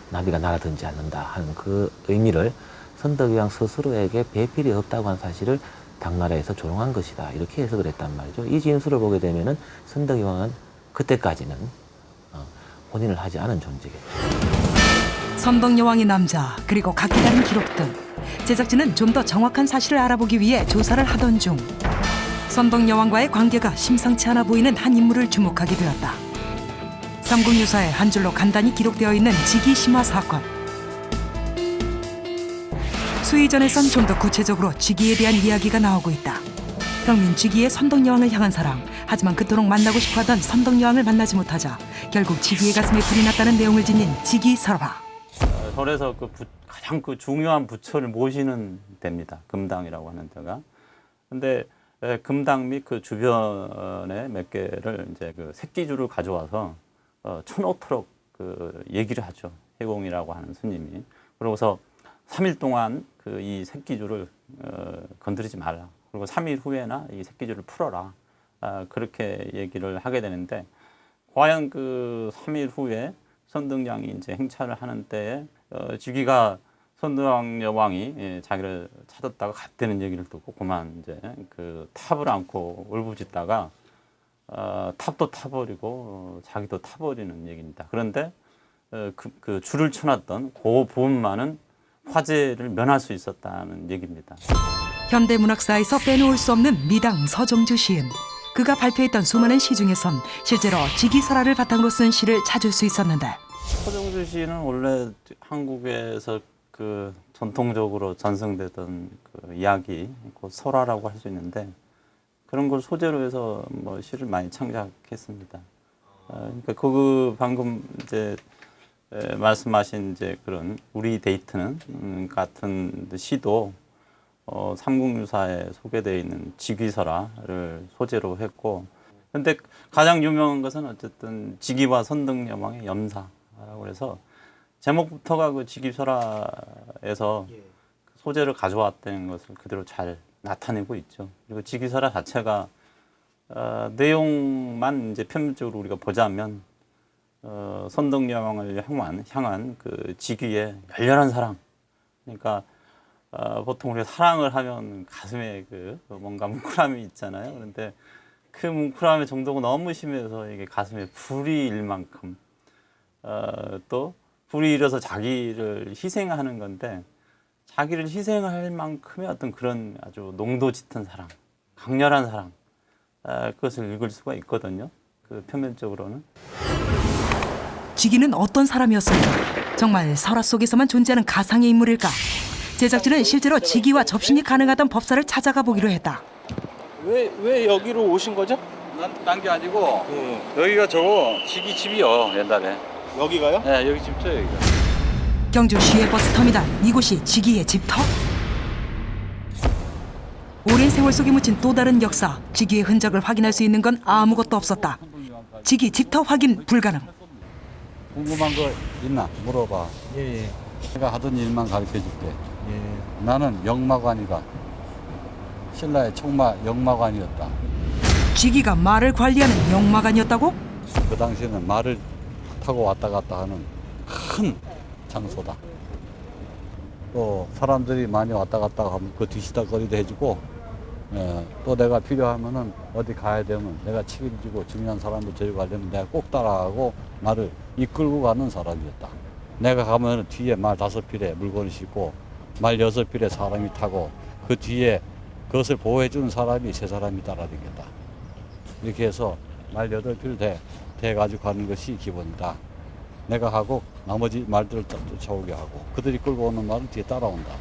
나비가 날아들지 않는다 하는 그 의미를 선덕여왕 스스로에게 배필이 없다고 한 사실을 당나라에서 조롱한 것이다 이렇게 해석을 했단 말이죠. 이 진술을 보게 되면은 선덕여왕은 그때까지는 혼인을 하지 않은 존재겠죠. 선덕여왕의 남자 그리고 각기 다른 기록 등 제작진은 좀 더 정확한 사실을 알아보기 위해 조사를 하던 중 선덕여왕과의 관계가 심상치 않아 보이는 한 인물을 주목하게 되었다. 삼국유사에 한 줄로 간단히 기록되어 있는 직위심화 사건. 수의전에선 좀 더 구체적으로 직위에 대한 이야기가 나오고 있다. 평민 직위의 선덕여왕을 향한 사랑, 하지만 그토록 만나고 싶어하던 선덕여왕을 만나지 못하자 결국 직위의 가슴에 불이 났다는 내용을 지닌 직위설화. 절에서 가장 중요한 부처를 모시는 데입니다. 금당이라고 하는 데가. 근데 금당 및 그 주변에 몇 개를 이제 그 새끼줄을 가져와서 쳐놓도록 얘기를 하죠. 해공이라고 하는 스님이. 그러고서 3일 동안 이 새끼줄을 건드리지 말라. 그리고 3일 후에나 이 새끼줄을 풀어라. 그렇게 얘기를 하게 되는데 과연 그 3일 후에 선덕여왕이 이제 행차를 하는 때에 직위가 선덕여왕이 자기를 찾았다가 갔다는 얘기를 듣고 그만 이제 그 탑을 안고 울부짖다가 탑도 타버리고 자기도 타버리는 얘기입니다. 그런데 그 줄을 쳐놨던 그 부분만은 화재를 면할 수 있었다는 얘기입니다. 현대문학사에서 빼놓을 수 없는 미당 서정주 시인. 그가 발표했던 수많은 시 중에선 실제로 지기설화를 바탕으로 쓴 시를 찾을 수 있었는데 서정주 시는 원래 한국에서 그 전통적으로 전승되던 그 이야기, 그 설화라고 할 수 있는데 그런 걸 소재로 해서 뭐 시를 많이 창작했습니다. 그러니까 그 방금 이제 말씀하신 이제 그런 우리 데이트는 같은 시도 삼국유사에 소개되어 있는 직위설화를 소재로 했고, 근데 가장 유명한 것은 어쨌든 직위와 선등여왕의 염사라고 해서 제목부터가 그 직위설화에서 소재를 가져왔다는 것을 그대로 잘 나타내고 있죠. 그리고 직위설화 자체가 내용만 이제 표면적으로 우리가 보자면 선등여왕을 향한 그 직위의 열렬한 사랑. 그러니까 보통 우리가 사랑을 하면 가슴에 그 뭔가 뭉클함이 있잖아요. 그런데 그 뭉클함의 정도가 너무 심해서 이게 가슴에 불이 일 만큼 또 불이 일어서 자기를 희생하는 건데 자기를 희생할 만큼의 어떤 그런 아주 농도 짙은 사랑, 강렬한 사랑 그것을 읽을 수가 있거든요. 그 표면적으로는. 직위는 어떤 사람이었을까? 정말 설화 속에서만 존재하는 가상의 인물일까? 제작진은 실제로 직위와 접신이 가능하던 법사를 찾아가 보기로 했다. 왜 여기로 오신 거죠? 난 게 아니고 여기가 저거 직위 집이요 옛날에. 여기가요? 네, 여기 집터 여기가. 경주 시외버스 터미널, 이곳이 직위의 집터? 오랜 세월 속에 묻힌 또 다른 역사, 직위의 흔적을 확인할 수 있는 건 아무것도 없었다. 직위 집터 확인 불가능. 궁금한 거 있나? 물어봐. 예. 내가 하던 일만 가르쳐줄게. 나는 영마관이다. 신라의 총마 영마관이었다. 직위가 말을 관리하는 영마관이었다고? 그 당시에는 말을 타고 왔다 갔다 하는 큰 장소다. 또 사람들이 많이 왔다 갔다 하면 그 뒤시다거리도 해주고 또 내가 필요하면은 어디 가야 되면 내가 책임지고 중요한 사람들 데리고 가려면 내가 꼭 따라가고 나를 이끌고 가는 사람이었다. 내가 가면 뒤에 말 5필에 물건을 싣고 말 6필에 사람이 타고 그 뒤에 그것을 보호해주는 사람이 3사람이 따라다녔다. 이렇게 해서 말 8필 대 가지고 가는 것이 기본이다. 내가 하고 나머지 말들을 쫓아오게 하고 그들이 끌고 오는 말은 뒤에 따라온다.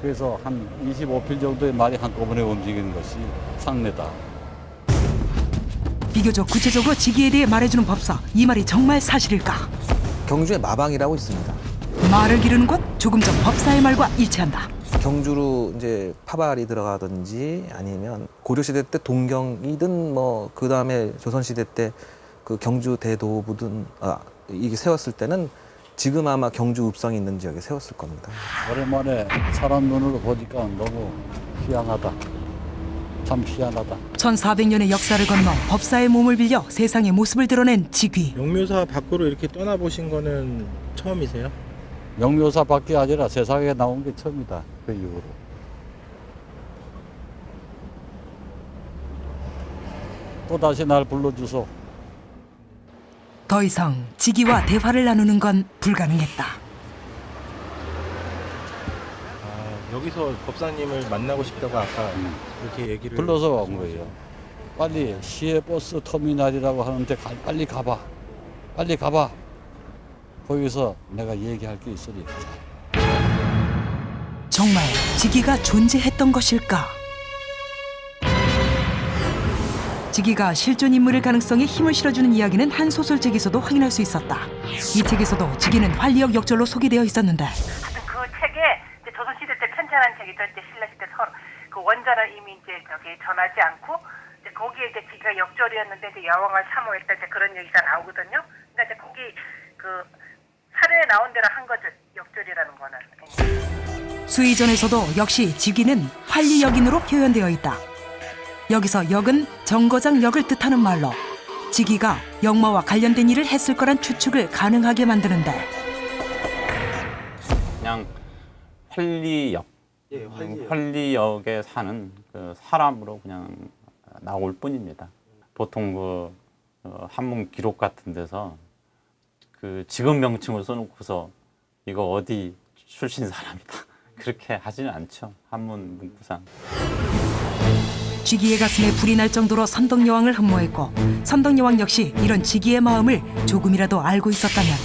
그래서 한 25필 정도의 말이 한꺼번에 움직이는 것이 상례다. 비교적 구체적으로 직위에 대해 말해주는 법사. 이 말이 정말 사실일까? 경주에 마방이라고 있습니다. 말을 기르는 곳 조금 전 법사의 말과 일치한다. 경주로 이제 파발이 들어가든지 아니면 고려시대 때 동경이든 뭐 그 다음에 조선시대 때 그 경주 대도부든 이게 세웠을 때는 지금 아마 경주 읍성이 있는 지역에 세웠을 겁니다. 오랜만에 사람 눈으로 보니까 너무 희한하다. 참 희한하다. 1400년의 역사를 건너 법사의 몸을 빌려 세상의 모습을 드러낸 직위. 영묘사 밖으로 이렇게 떠나보신 거는 처음이세요? 영묘사 밖이 아니라 세상에 나온 게 처음이다. 그 이후로. 또 다시 날 불러주소. 더 이상 직위와 대화를 나누는 건 불가능했다. 여기서 법사님을 만나고 싶다고 아까 이렇게 얘기를 불러서 온 거예요. 빨리 시외버스 터미널이라고 하는데 빨리 가봐. 빨리 가봐. 거기서 내가 얘기할 게 있으니 가자. 정말 직위가 존재했던 것일까? 직위가 실존 인물일 가능성에 힘을 실어주는 이야기는 한 소설책에서도 확인할 수 있었다. 이 책에서도 직위는 활리역 역절로 소개되어 있었는데 그 책에 이제 조선시대 때 편찬한 책이 있을 때 신라시대 그 원전을 이미 이제 전하지 않고 이제 거기에 이제 직위가 역절이었는데 이제 여왕을 사모했다 이제 그런 얘기가 나오거든요. 그러니까 이제 거기 그 사례에 나온 대로 한 거죠. 역절이라는 거는. 수의전에서도 역시 직위는 활리역인으로 표현되어 있다. 여기서 역은 정거장 역을 뜻하는 말로 직위가 역마와 관련된 일을 했을 거란 추측을 가능하게 만드는데 그냥 활리역, 활리역에 사는 그 사람으로 그냥 나올 뿐입니다. 보통 그 한문 기록 같은 데서 그 직업 명칭을 써놓고서 이거 어디 출신 사람이다 그렇게 하지는 않죠. 한문 문구상. 지기의 가슴에 불이 날 정도로 선덕여왕을 흠모했고 선덕여왕 역시 이런 지기의 마음을 조금이라도 알고 있었다면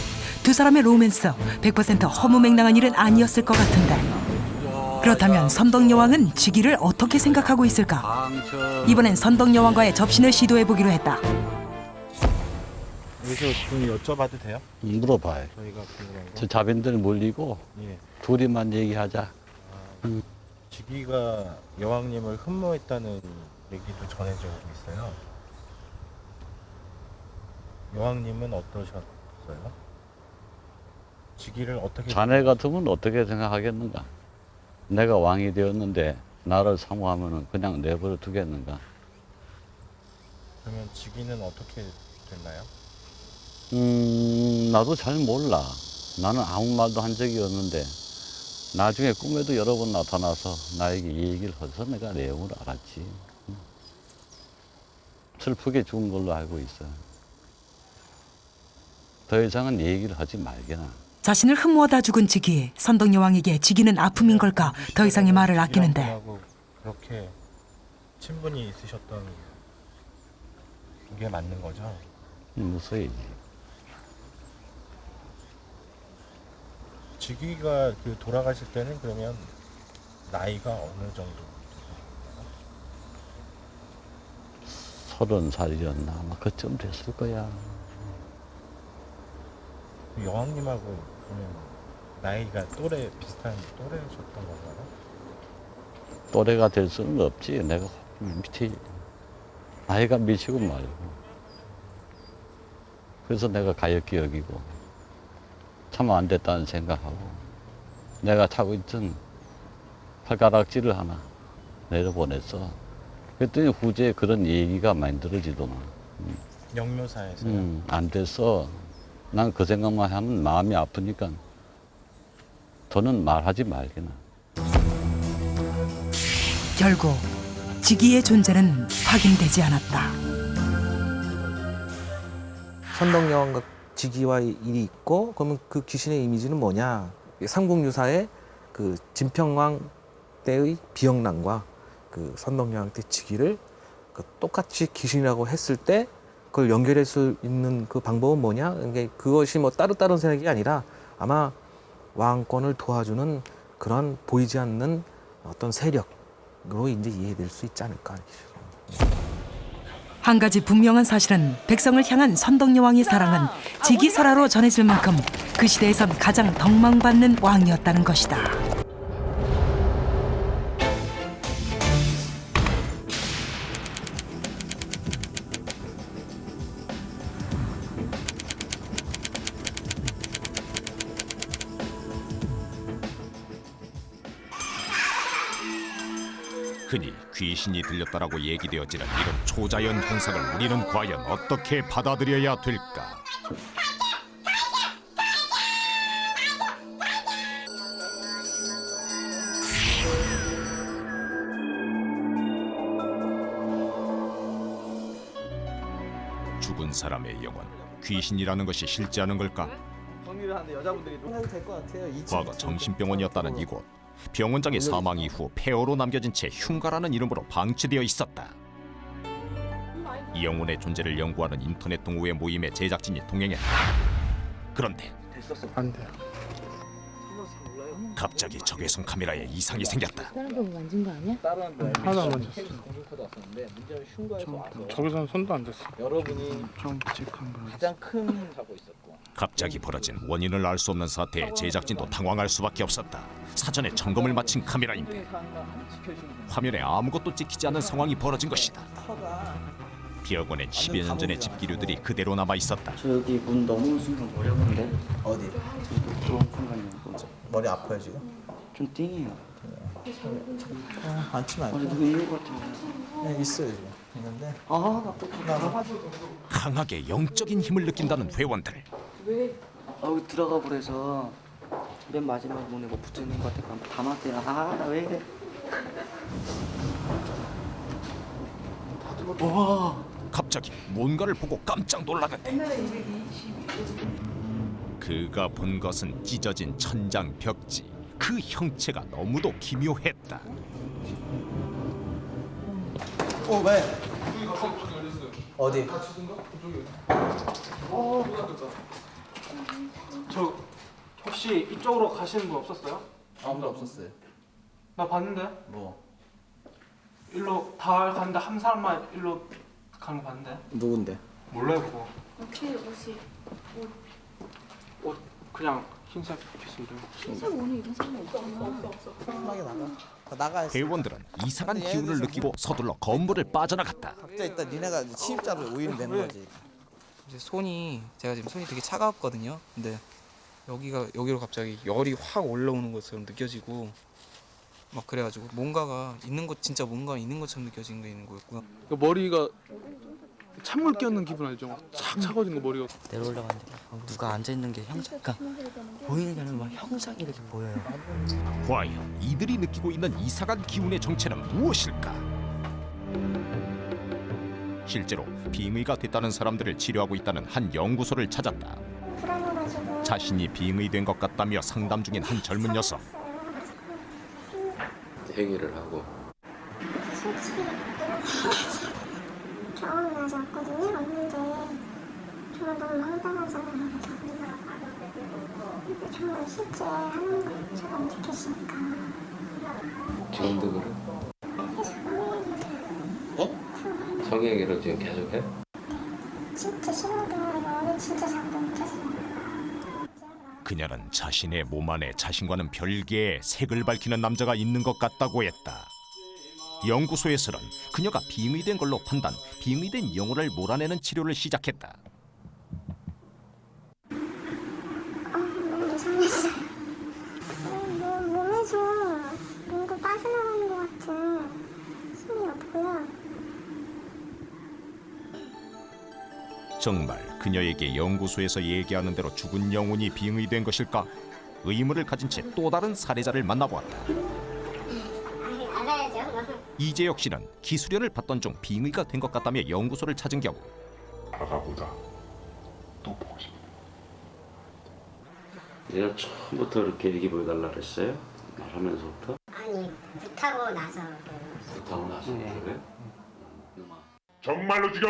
두 사람의 로맨스 100% 허무맹랑한 일은 아니었을 것 같은데 그렇다면 선덕여왕은 지기를 어떻게 생각하고 있을까? 이번엔 선덕여왕과의 접신을 시도해보기로 했다. 여기서 좀 여쭤봐도 돼요? 물어봐요. 저희가 궁금한 거. 저 자빈들 몰리고 예. 둘이만 얘기하자. 지기가 여왕님을 흠모했다는 얘기도 전해져 오고 있어요. 여왕님은 어떠셨어요? 지기를 어떻게 자네 같으면 어떻게 생각하겠는가? 내가 왕이 되었는데 나를 사모하면 그냥 내버려 두겠는가? 그러면 지기는 어떻게 됐나요? 나도 잘 몰라. 나는 아무 말도 한 적이 없는데 나중에 꿈에도 여러 번 나타나서 나에게 이 얘기를 해서 내가 내용을 알았지. 슬프게 죽은 걸로 알고 있어. 더 이상은 얘기를 하지 말게나. 자신을 흠모하다 죽은 지기, 선덕여왕에게 지기는 아픔인 걸까 더 이상의 말을 아끼는데 그렇게 친분이 있으셨던 게 맞는 거죠? 무서워야지. 지기가 그 돌아가실 때는 그러면 나이가 어느 정도? 30살이었나 아마 그쯤 됐을 거야. 여왕님하고 그러면 나이가 또래 비슷한 또래셨던 건가요? 또래가 될 수는 없지. 내가 밑에 나이가 미치고 말고. 그래서 내가 가엾게 여기고 참 안 됐다는 생각하고 내가 차고 있던 팔가락지를 하나 내려보냈어. 그랬더니 후제에 그런 얘기가 많이 들어지더만. 영묘사에서요? 안 됐어. 난 그 생각만 하면 마음이 아프니까 더는 말하지 말게나. 결국 지기의 존재는 확인되지 않았다. 선덕여왕과 지기와의 일이 있고 그러면 그 귀신의 이미지는 뭐냐? 삼국유사의 그 진평왕 때의 비영랑과 그 선덕여왕 때 지기를 그 똑같이 귀신이라고 했을 때 그걸 연결할 수 있는 그 방법은 뭐냐? 그것이 뭐 따로따로 생각이 아니라 아마 왕권을 도와주는 그런 보이지 않는 어떤 세력으로 이제 이해될 수 있지 않을까. 한 가지 분명한 사실은 백성을 향한 선덕여왕의 사랑은 지기설화로 전해질 만큼 그 시대에선 가장 덕망받는 왕이었다는 것이다. 흔히 귀신이 들렸다라고 얘기되어지는 이런 초자연 현상을 우리는 과연 어떻게 받아들여야 될까? 죽은 사람의 영혼, 귀신이라는 것이 실제 하는 걸까? 정리를 하는데 여자분들이 해도 될 것 같아요. 과거 정신병원이었다는 이곳. 병원장의 사망 이후 폐허로 남겨진 채 흉가라는 이름으로 방치되어 있었다. 이 영혼의 존재를 연구하는 인터넷 동호회 모임의 제작진이 동행했다. 그런데 안 돼요. 갑자기 적외선 카메라에 이상이 생겼다. 다른 거 만진 거 아니야? 하나도 안 만졌어. 저기서는 손도 안 댔어. 여러분이 좀 묵직한 거. 가장 큰 하고 있었고. 갑자기 벌어진 원인을 알 수 없는 사태에 제작진도 당황할 수밖에 없었다. 사전에 점검을 마친 카메라인데 화면에 아무것도 찍히지 않은 상황이 벌어진 것이다. 비어고낸 10여 년 전의 집기류들이 그대로 남아 있었다. 저 여기 문 넘어온 순간 머리 아픈데? 어디? 저 순간이요. 머리 아파요 지금? 좀 띵해요. 앉지 말고. 아니 누구 있는 것 같은데? 네, 있어요 지금. 있는데. 나 강하게 영적인 힘을 느낀다는 회원들. 왜? 여기 들어가 보래서 맨 마지막 문에 뭐 붙어 있는 것 같아. 담았대요. 나 왜 이래? 와! 갑자기 뭔가를 보고 깜짝 놀랐는데 옛날에 222. 그가 본 것은 찢어진 천장 벽지. 그 형체가 너무도 기묘했다. 왜? 어디? 저 혹시 이쪽으로 가시는 분 없었어요? 아무도 없었어요. 나 봤는데 뭐? 일로 다 갔는데 한 사람만 일로 가는 거 봤는데. 누군데? 몰라요 그거. 어떻게 옷이 옷 그냥 흰색 비스인데. 흰색 옷이 이런 사람이 없잖아. 편하게 나가. 대원들은 이상한 기운을 느끼고 서둘러 건물을 빠져나갔다. 각자 일단 니네가 침입자로 오인이 되는 거지. 이제 제가 지금 손이 되게 차가웠거든요. 근데 여기로 갑자기 열이 확 올라오는 것처럼 느껴지고 막 그래가지고 뭔가가 있는 것 진짜 뭔가 있는 것처럼 느껴지는 게 있는 거였고요. 머리가 찬물 끼얹는 기분 알죠? 착 차가워진 거 머리가. 내려올라가는데 누가 앉아 있는 게 형상, 그러니까 보이는 게 아니라 막 형상이 이렇게 보여요. 과연 이들이 느끼고 있는 이상한 기운의 정체는 무엇일까? 실제로 빙의가 됐다는 사람들을 치료하고 있다는 한 연구소를 찾았다. 자신이 빙의된 것 같다며 상담 중인 한 젊은 여성. 행위를 하고 경험을 아직 없거든요. 없는데 저는 너무 황당하잖아요. 정말 실제 하는 것처럼 느껴지니까. 지금도 그래? 성행위를 지금 계속 해? 진짜 신호등으로 진짜 잠도 못 잤어요. 그녀는 자신의 몸 안에 자신과는 별개의 색을 밝히는 남자가 있는 것 같다고 했다. 연구소에서는 그녀가 빙의된 걸로 판단, 빙의된 영혼을 몰아내는 치료를 시작했다. 너무 이상했어요. 몸에서 뭔가 빠져나가는 것 같은 힘이 없고요. 정말 그녀에게 연구소에서 얘기하는 대로 죽은 영혼이 빙의된 것일까? 의문을 가진 채 또 다른 살해자를 만나보았다. 알아야죠. 이재혁 씨는 기수련을 받던 중 빙의가 된 것 같다며 연구소를 찾은 경우 아가보다 또 보고 싶어. 내가 처음부터 이렇게 얘기 보여달라 그랬어요? 말하면서부터? 아니 부타고 나서. 부타고 나서 그래? 정말로 죽여!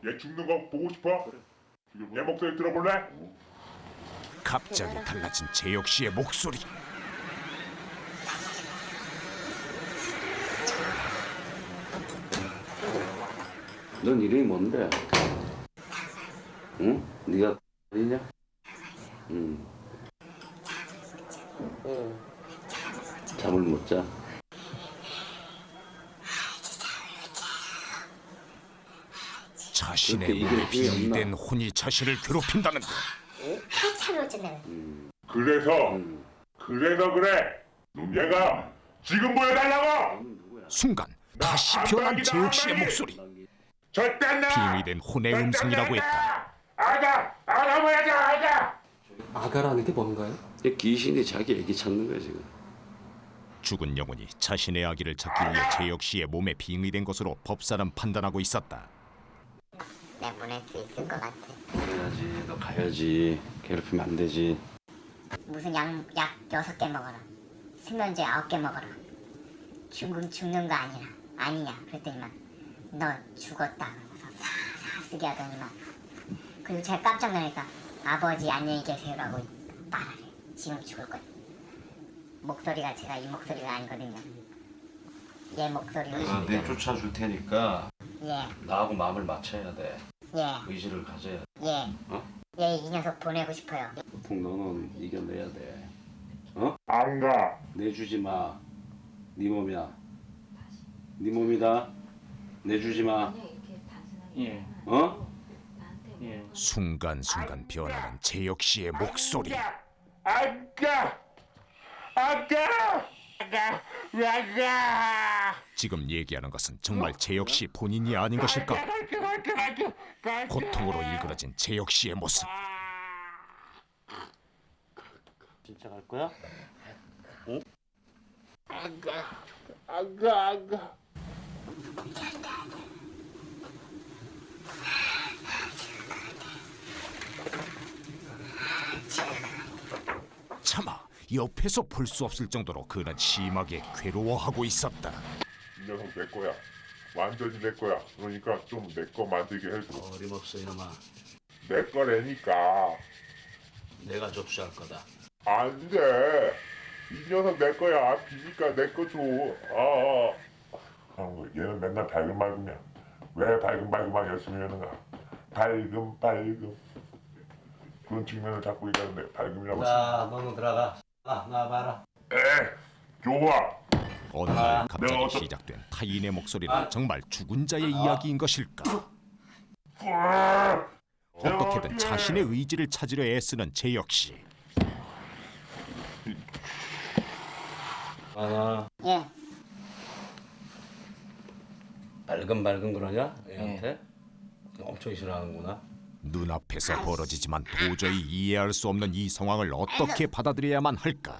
얘 죽는 거 보고 싶어? 얘 목소리 들어볼래? 갑자기 달라진 재혁 씨의 목소리. 넌 이름이 뭔데? 응? 네가 어디냐? 응. 잠을 못 자. 자신의 몸에 빙의된 혼이 자신을 괴롭힌다는데. 한참을 잤네. 그래서 그래. 얘가 지금 보여달라고! 순간 다시 변한 재혁 씨의 목소리. 빙의된 혼의 음성이라고 했다. 아가 뭐야지 아가! 아가라는 게 뭔가요? 귀신이 자기 애기 찾는 거야 지금. 죽은 영혼이 자신의 아기를 찾기 위해 재혁 씨의 몸에 빙의된 것으로 법사는 판단하고 있었다. 내보낼 수 있을 것 같아. 그래야지, 너 가야지. 괴롭히면 안 되지. 무슨 약 6개 먹어라. 수면제 9개 먹어라. 죽는 거 아니냐. 그랬더니만 너 죽었다. 그러면서 사사 쓰게 하더니만. 그리고 제가 깜짝 놀라니까 아버지 안녕히 계세요라고 말하래. 지금 죽을 거야. 목소리가 제가 이 목소리가 아니거든요. 얘 목소리가. 그래서 내 쫓아줄 테니까 예. 나하고 마음을 맞춰야 돼. 예. 의지를 가져야 돼. 예. 어? 얘 이 녀석 보내고 싶어요. 보통 너는 이겨내야 돼. 어? 안 가. 내주지 마. 네 몸이야. 네 몸이다. 내주지 마. 예. 어? 예. 순간순간 변하는 재혁 씨의 목소리. 아가! 지금 얘기하는 것은 정말 재혁 씨 본인이 아닌 것일까? 고통으로 일그러진 재혁 씨의 모습. 진짜 갈 거야? 응? 아가. 옆에서 볼 수 없을 정도로 그는 심하게 괴로워하고 있었다. 이 녀석 내 거야. 완전히 내 거야. 그러니까 좀 내 거 만들게 해줘. 어림없어 이놈아. 내 거라니까. 내가 접수할 거다. 안 돼. 이 녀석 내 거야. 비니까 내 거 줘. 얘는 맨날 발금발금이야. 왜 발금발금하게 열심히 하는가? 발금. 그런 측면을 잡고 있다는데 발금이라고. 자, 너는 들어가. 나와봐라. 좋아. 어느 날 갑자기 시작된 타인의 목소리는 정말 죽은 자의 이야기인 것일까? 어떻게든 자신의 의지를 찾으려 애쓰는 재혁 씨. 예. 발금 그러냐? 얘한테? 엄청 싫어하는구나. 눈앞에서 벌어지지만 도저히 이해할 수 없는 이 상황을 어떻게 받아들여야만 할까?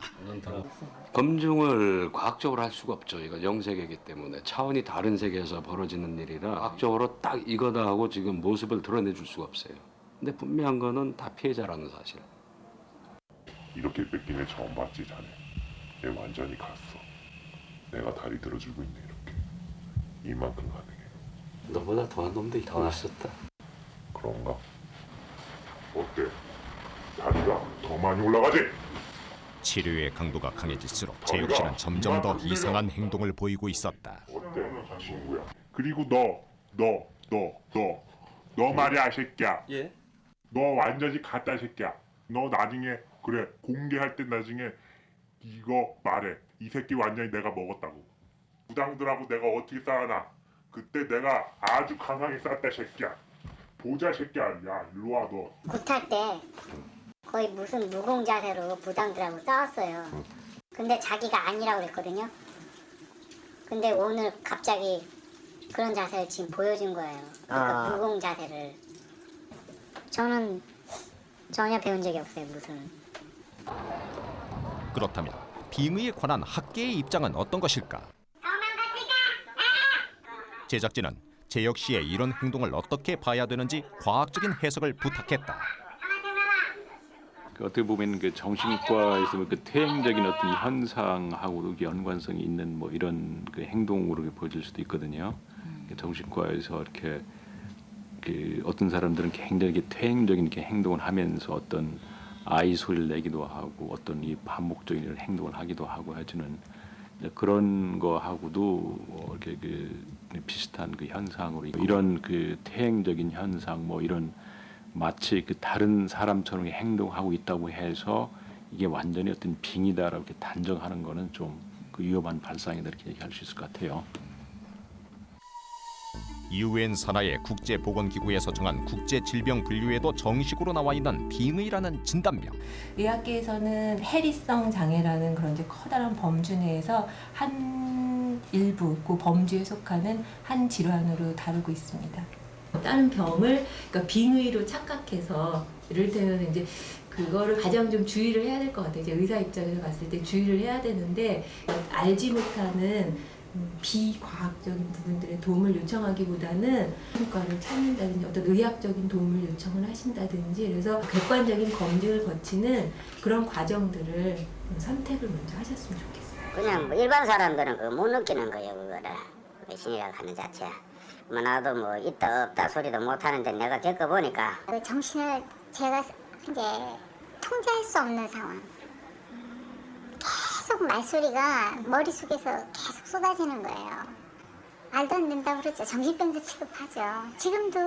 검증을 과학적으로 할 수가 없죠. 이건 영세계이기 때문에 차원이 다른 세계에서 벌어지는 일이라 과학적으로 딱 이거다 하고 지금 모습을 드러내줄 수가 없어요. 근데 분명한 거는 다 피해자라는 사실. 이렇게 뺏긴 애 처음 봤지 자네. 얘 완전히 갔어. 내가 다리 들어주고 있네 이렇게. 이만큼 가능해. 너보다 더한 놈들이 더 있었다. 그런가? 어때? 다리가 더 많이 올라가지? 치료의 강도가 강해질수록 재혁 씨는 점점 더 이상한 행동을 보이고 있었다. 어때 친구야? 그리고 너 말이야 새끼야. 예? 너 완전히 갔다 새끼야. 너 나중에 그래 공개할 때 나중에 이거 말해. 이 새끼 완전히 내가 먹었다고. 부당들하고 내가 어떻게 싸우나. 그때 내가 아주 강하게 쌌다 새끼야. 보자 새끼야. 야 일로 와 너. 굿할 때 거의 무슨 무공 자세로 부당들하고 싸웠어요. 근데 자기가 아니라고 그랬거든요. 근데 오늘 갑자기 그런 자세를 지금 보여준 거예요. 그러니까 무공 자세를. 저는 전혀 배운 적이 없어요. 무슨. 그렇다면 빙의에 관한 학계의 입장은 어떤 것일까? 제작진은 재혁 씨의 이런 행동을 어떻게 봐야 되는지 과학적인 해석을 부탁했다. 어떻게 보면 그 정신과에서 그 퇴행적인 어떤 현상하고도 연관성이 있는 뭐 이런 그 행동으로 보여질 수도 있거든요. 정신과에서 이렇게 그 어떤 사람들은 굉장히 퇴행적인 이렇게 행동을 하면서 어떤 아이 소리를 내기도 하고 어떤 이 반복적인 행동을 하기도 하고 해주는 그런 거하고도 이렇게 그 비슷한 그 현상으로 이런 그 퇴행적인 현상 뭐 이런 마치 그 다른 사람처럼 행동하고 있다고 해서 이게 완전히 어떤 빙의다라고 이렇게 단정하는 거는 좀 그 위험한 발상이다 이렇게 얘기할 수 있을 것 같아요. UN 산하의 국제보건기구에서 정한 국제질병 분류에도 정식으로 나와 있는 빙의라는 진단명. 의학계에서는 해리성 장애라는 그런 이제 커다란 범주 내에서 한 일부 그 범주에 속하는 한 질환으로 다루고 있습니다. 다른 병을 그러니까 빙의로 착각해서 이를테면 이제 그거를 가장 좀 주의를 해야 될 것 같아요. 이제 의사 입장에서 봤을 때 주의를 해야 되는데 알지 못하는 비과학적인 부분들의 도움을 요청하기보다는 효과를 찾는다든지 어떤 의학적인 도움을 요청을 하신다든지 그래서 객관적인 검증을 거치는 그런 과정들을 선택을 먼저 하셨으면 좋겠어요. 그냥 뭐 일반 사람들은 그거 못 느끼는 거예요. 그거를 외신이라고 하는 자체. 뭐 나도 뭐 있다 없다 소리도 못 하는데 내가 겪어보니까 그 정신을 제가 이제 통제할 수 없는 상황. 계속 말소리가 머릿속에서 계속 쏟아지는 거예요. 말도 안 된다고 그랬죠. 정신병자 취급하죠. 지금도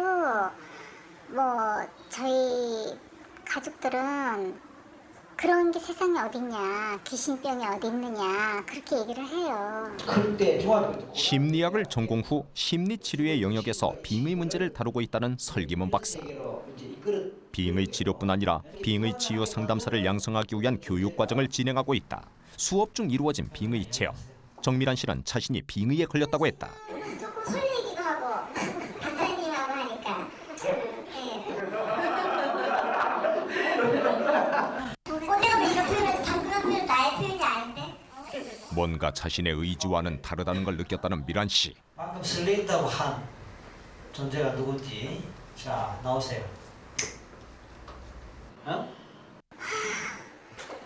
뭐 저희 가족들은 그런 게 세상에 어딨냐, 귀신병이 어디 있느냐 그렇게 얘기를 해요. 심리학을 전공 후 심리치료의 영역에서 빙의 문제를 다루고 있다는 설기문 박사. 빙의 치료뿐 아니라 빙의 치유 상담사를 양성하기 위한 교육 과정을 진행하고 있다. 수업 중 이루어진 빙의 체험. 정미란 씨는 자신이 빙의에 걸렸다고 했다. 조금 설레기도 하고 강사님하고 하니까 내가 왜 이렇게 하면 방금 표현 나의 표현이 아닌데? 뭔가 자신의 의지와는 다르다는 걸 느꼈다는 미란 씨. 방금 설레있다고 한 존재가 누군지 자 나오세요. 어?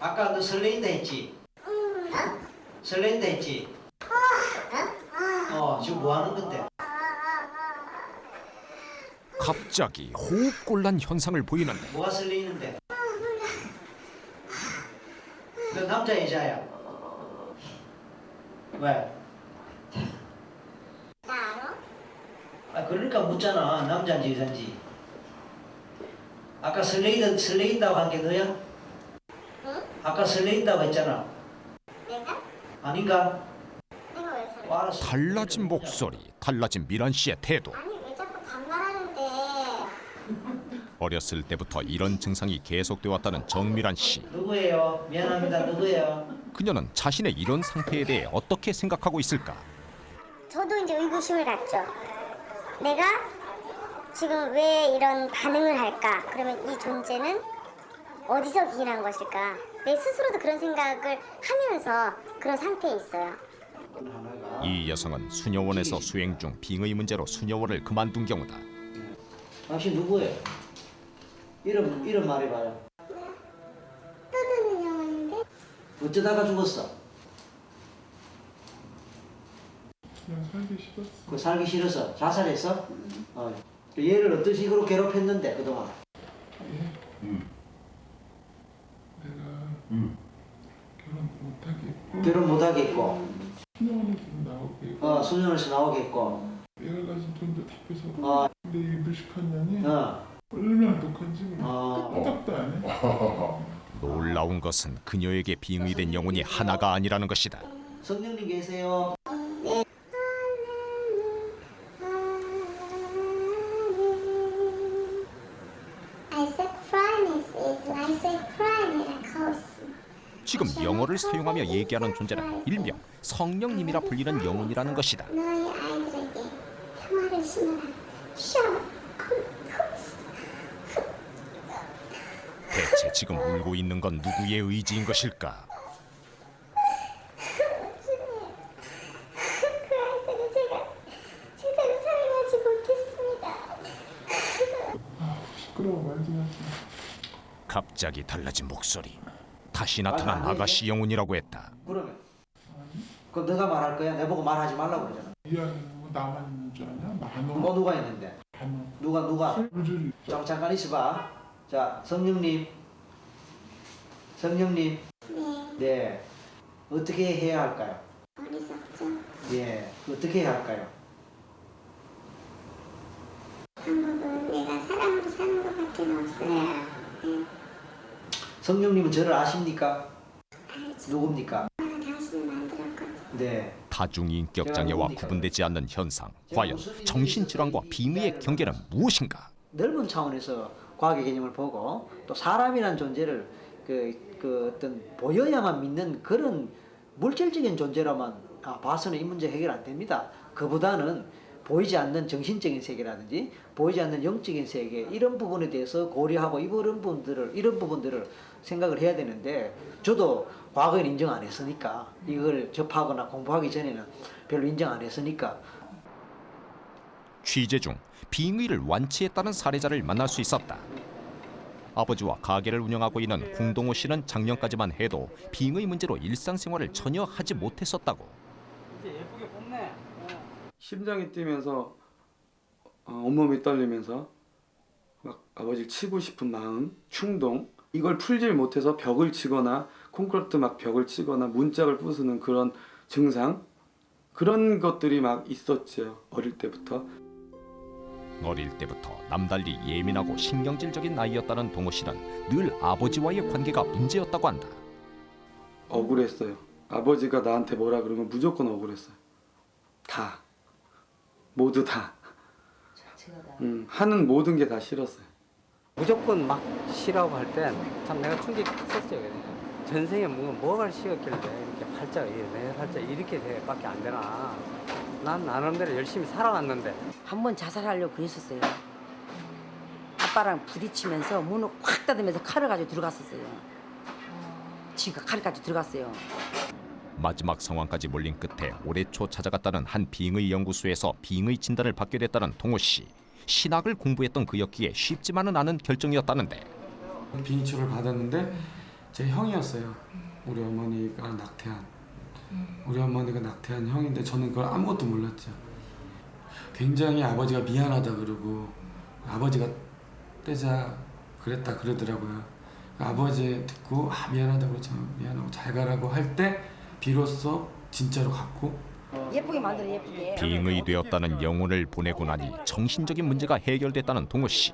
아까 너 설레인다 했지? 설레인다 했지? 지금 뭐 하는 건데? 갑자기 호흡곤란 현상을 보이는데 뭐가 설레이는데? 너 남자 여자야? 왜? 그러니까 묻잖아. 남자인지 여자인지. 아까 설레인다고 한 게 너야? 응? 아까 설레인다고 했잖아. 내가? 아닌가? 내가 왜 설레? 알았어. 달라진 목소리, 달라진 미란 씨의 태도. 아니 왜 자꾸 반말하는데? 어렸을 때부터 이런 증상이 계속돼 왔다는 정미란 씨. 누구예요? 미안합니다. 누구예요? 그녀는 자신의 이런 상태에 대해 어떻게 생각하고 있을까? 저도 이제 의구심을 갖죠. 내가 지금 왜 이런 반응을 할까? 그러면 이 존재는 어디서 기인한 것일까? 내 스스로도 그런 생각을 하면서 그런 상태에 있어요. 이 여성은 수녀원에서 수행 중 빙의 문제로 수녀원을 그만둔 경우다. 당신 누구예요? 이름 말해봐요. 떠드는 영혼인데? 어쩌다가 죽었어? 그냥 살기 싫었어. 그 살기 싫어서 자살했어? 얘를 어떤 식으로 괴롭혔는데 그동안? 내가 결혼 못하겠고 수녀원에서 나오게 수녀원에서 나오겠고 내가 가진 돈도 다 뺏어. 근데 이 무식한 년이 얼마나 독한지 깜짝도 안 해. 놀라운 것은 그녀에게 빙의된 영혼이 하나가 아니라는 것이다. 성령님 계세요? 지금 영어를 사용하며 얘기하는 존재는 일명 성령님이라 불리는 영혼이라는 것이다. 너희 아이들에게 평화를 심어라. 대체 지금 울고 있는 건 누구의 의지인 것일까? 그 아이들을 제가 제대로 사랑하지 못했습니다. 시끄러워 말지 마. 갑자기 달라진 목소리. 다시 나타난 아가씨 영혼이라고 했다. 그러면 그럼 너가 말할 거야? 내보고 말하지 말라고 그러잖아. 이 안에 나만 있는 줄 아냐? 만원. 누가 있는데? 누가? 잠깐 있어봐. 자, 성령님. 네. 어떻게 해야 할까요? 어리석죠? 예. 어떻게 해야 할까요? 방법은 내가 사랑으로 사는 것밖에 없어요. 성령님은 저를 아십니까? 알죠. 누굽니까? 당신을 만들었거든. 네. 다중인격장애와 구분되지 않는 현상. 과연 정신질환과 빙의의 경계는 무엇인가? 넓은 차원에서 과학의 개념을 보고 또 사람이라는 존재를 그 어떤 보여야만 믿는 그런 물질적인 존재로만 봐서는 이 문제 해결 안 됩니다. 그보다는 보이지 않는 정신적인 세계라든지 보이지 않는 영적인 세계 이런 부분에 대해서 고려하고 이런 부분들을 생각을 해야 되는데 저도 과거에 인정 안 했으니까 이걸 접하거나 공부하기 전에는 별로 인정 안 했으니까. 취재 중 빙의를 완치했다는 사례자를 만날 수 있었다. 아버지와 가게를 운영하고 있는 공동호 씨는 작년까지만 해도 빙의 문제로 일상생활을 전혀 하지 못했었다고. 이제 예쁘게 뽑네. 심장이 뛰면서 온몸이 떨리면서 막 아버지를 치고 싶은 마음, 충동 이걸 풀질 못해서 벽을 치거나 콘크리트 막 벽을 치거나 문짝을 부수는 그런 증상 그런 것들이 막 있었죠. 어릴 때부터. 어릴 때부터 남달리 예민하고 신경질적인 아이였다는 동호 씨는 늘 아버지와의 관계가 문제였다고 한다. 억울했어요. 아버지가 나한테 뭐라 그러면 무조건 억울했어요. 다. 모두 다. 하는 모든 게 다 싫었어요. 무조건 막 싫어하고 할 땐 참 내가 충격이 컸었어요. 전생에 뭐가 싫었길래 이렇게 내 팔자 이렇게 밖에 안 되나. 난 나름대로 열심히 살아왔는데. 한번 자살하려고 그랬었어요. 아빠랑 부딪히면서 문을 확 닫으면서 칼을 가지고 들어갔었어요. 지가 칼을 가지고 들어갔어요. 마지막 상황까지 몰린 끝에 올해 초 찾아갔다는 한 빙의 연구소에서 빙의 진단을 받게 됐다는 동호 씨. 신학을 공부했던 그였기에 쉽지만은 않은 결정이었다는데. 빙의치료를 받았는데 제 형이었어요. 우리 어머니가 낙태한. 우리 어머니가 낙태한 형인데 저는 그걸 아무것도 몰랐죠. 굉장히 아버지가 미안하다 그러고 아버지가 떼자 그랬다 그러더라고요. 아버지 듣고 미안하다 그러죠. 미안하고 잘 가라고 할 때 비로소 진짜로 갔고 예쁘게 만들어 예쁘게. 빙의 되었다는 영혼을 보내고 나니 정신적인 문제가 해결됐다는 동호 씨.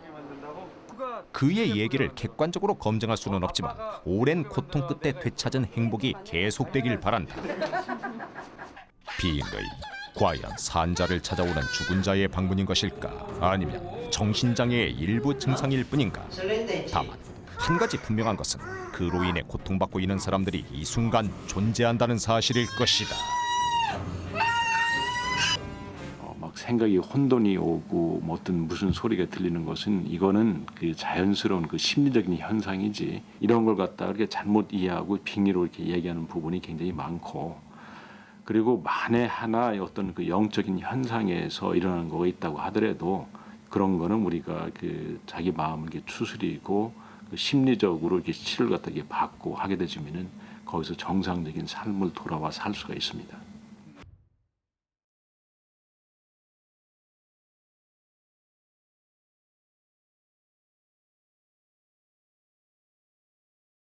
그의 얘기를 객관적으로 검증할 수는 없지만 오랜 고통 끝에 되찾은 행복이 계속되길 바란다. 빙의, 과연 산자를 찾아오는 죽은 자의 방문인 것일까? 아니면 정신장애의 일부 증상일 뿐인가? 다만 한 가지 분명한 것은 그로 인해 고통받고 있는 사람들이 이 순간 존재한다는 사실일 것이다. 막 생각이 혼돈이 오고 뭐 어떤 무슨 소리가 들리는 것은 이거는 그 자연스러운 그 심리적인 현상이지 이런 걸 갖다 이렇게 잘못 이해하고 빙의로 이렇게 얘기하는 부분이 굉장히 많고 그리고 만에 하나 어떤 그 영적인 현상에서 일어나는 거가 있다고 하더라도 그런 거는 우리가 그 자기 마음을 이렇게 추스리고 그 심리적으로 이렇게 치료를 갖다 이렇게 받고 하게 되지면은 거기서 정상적인 삶을 돌아와 살 수가 있습니다.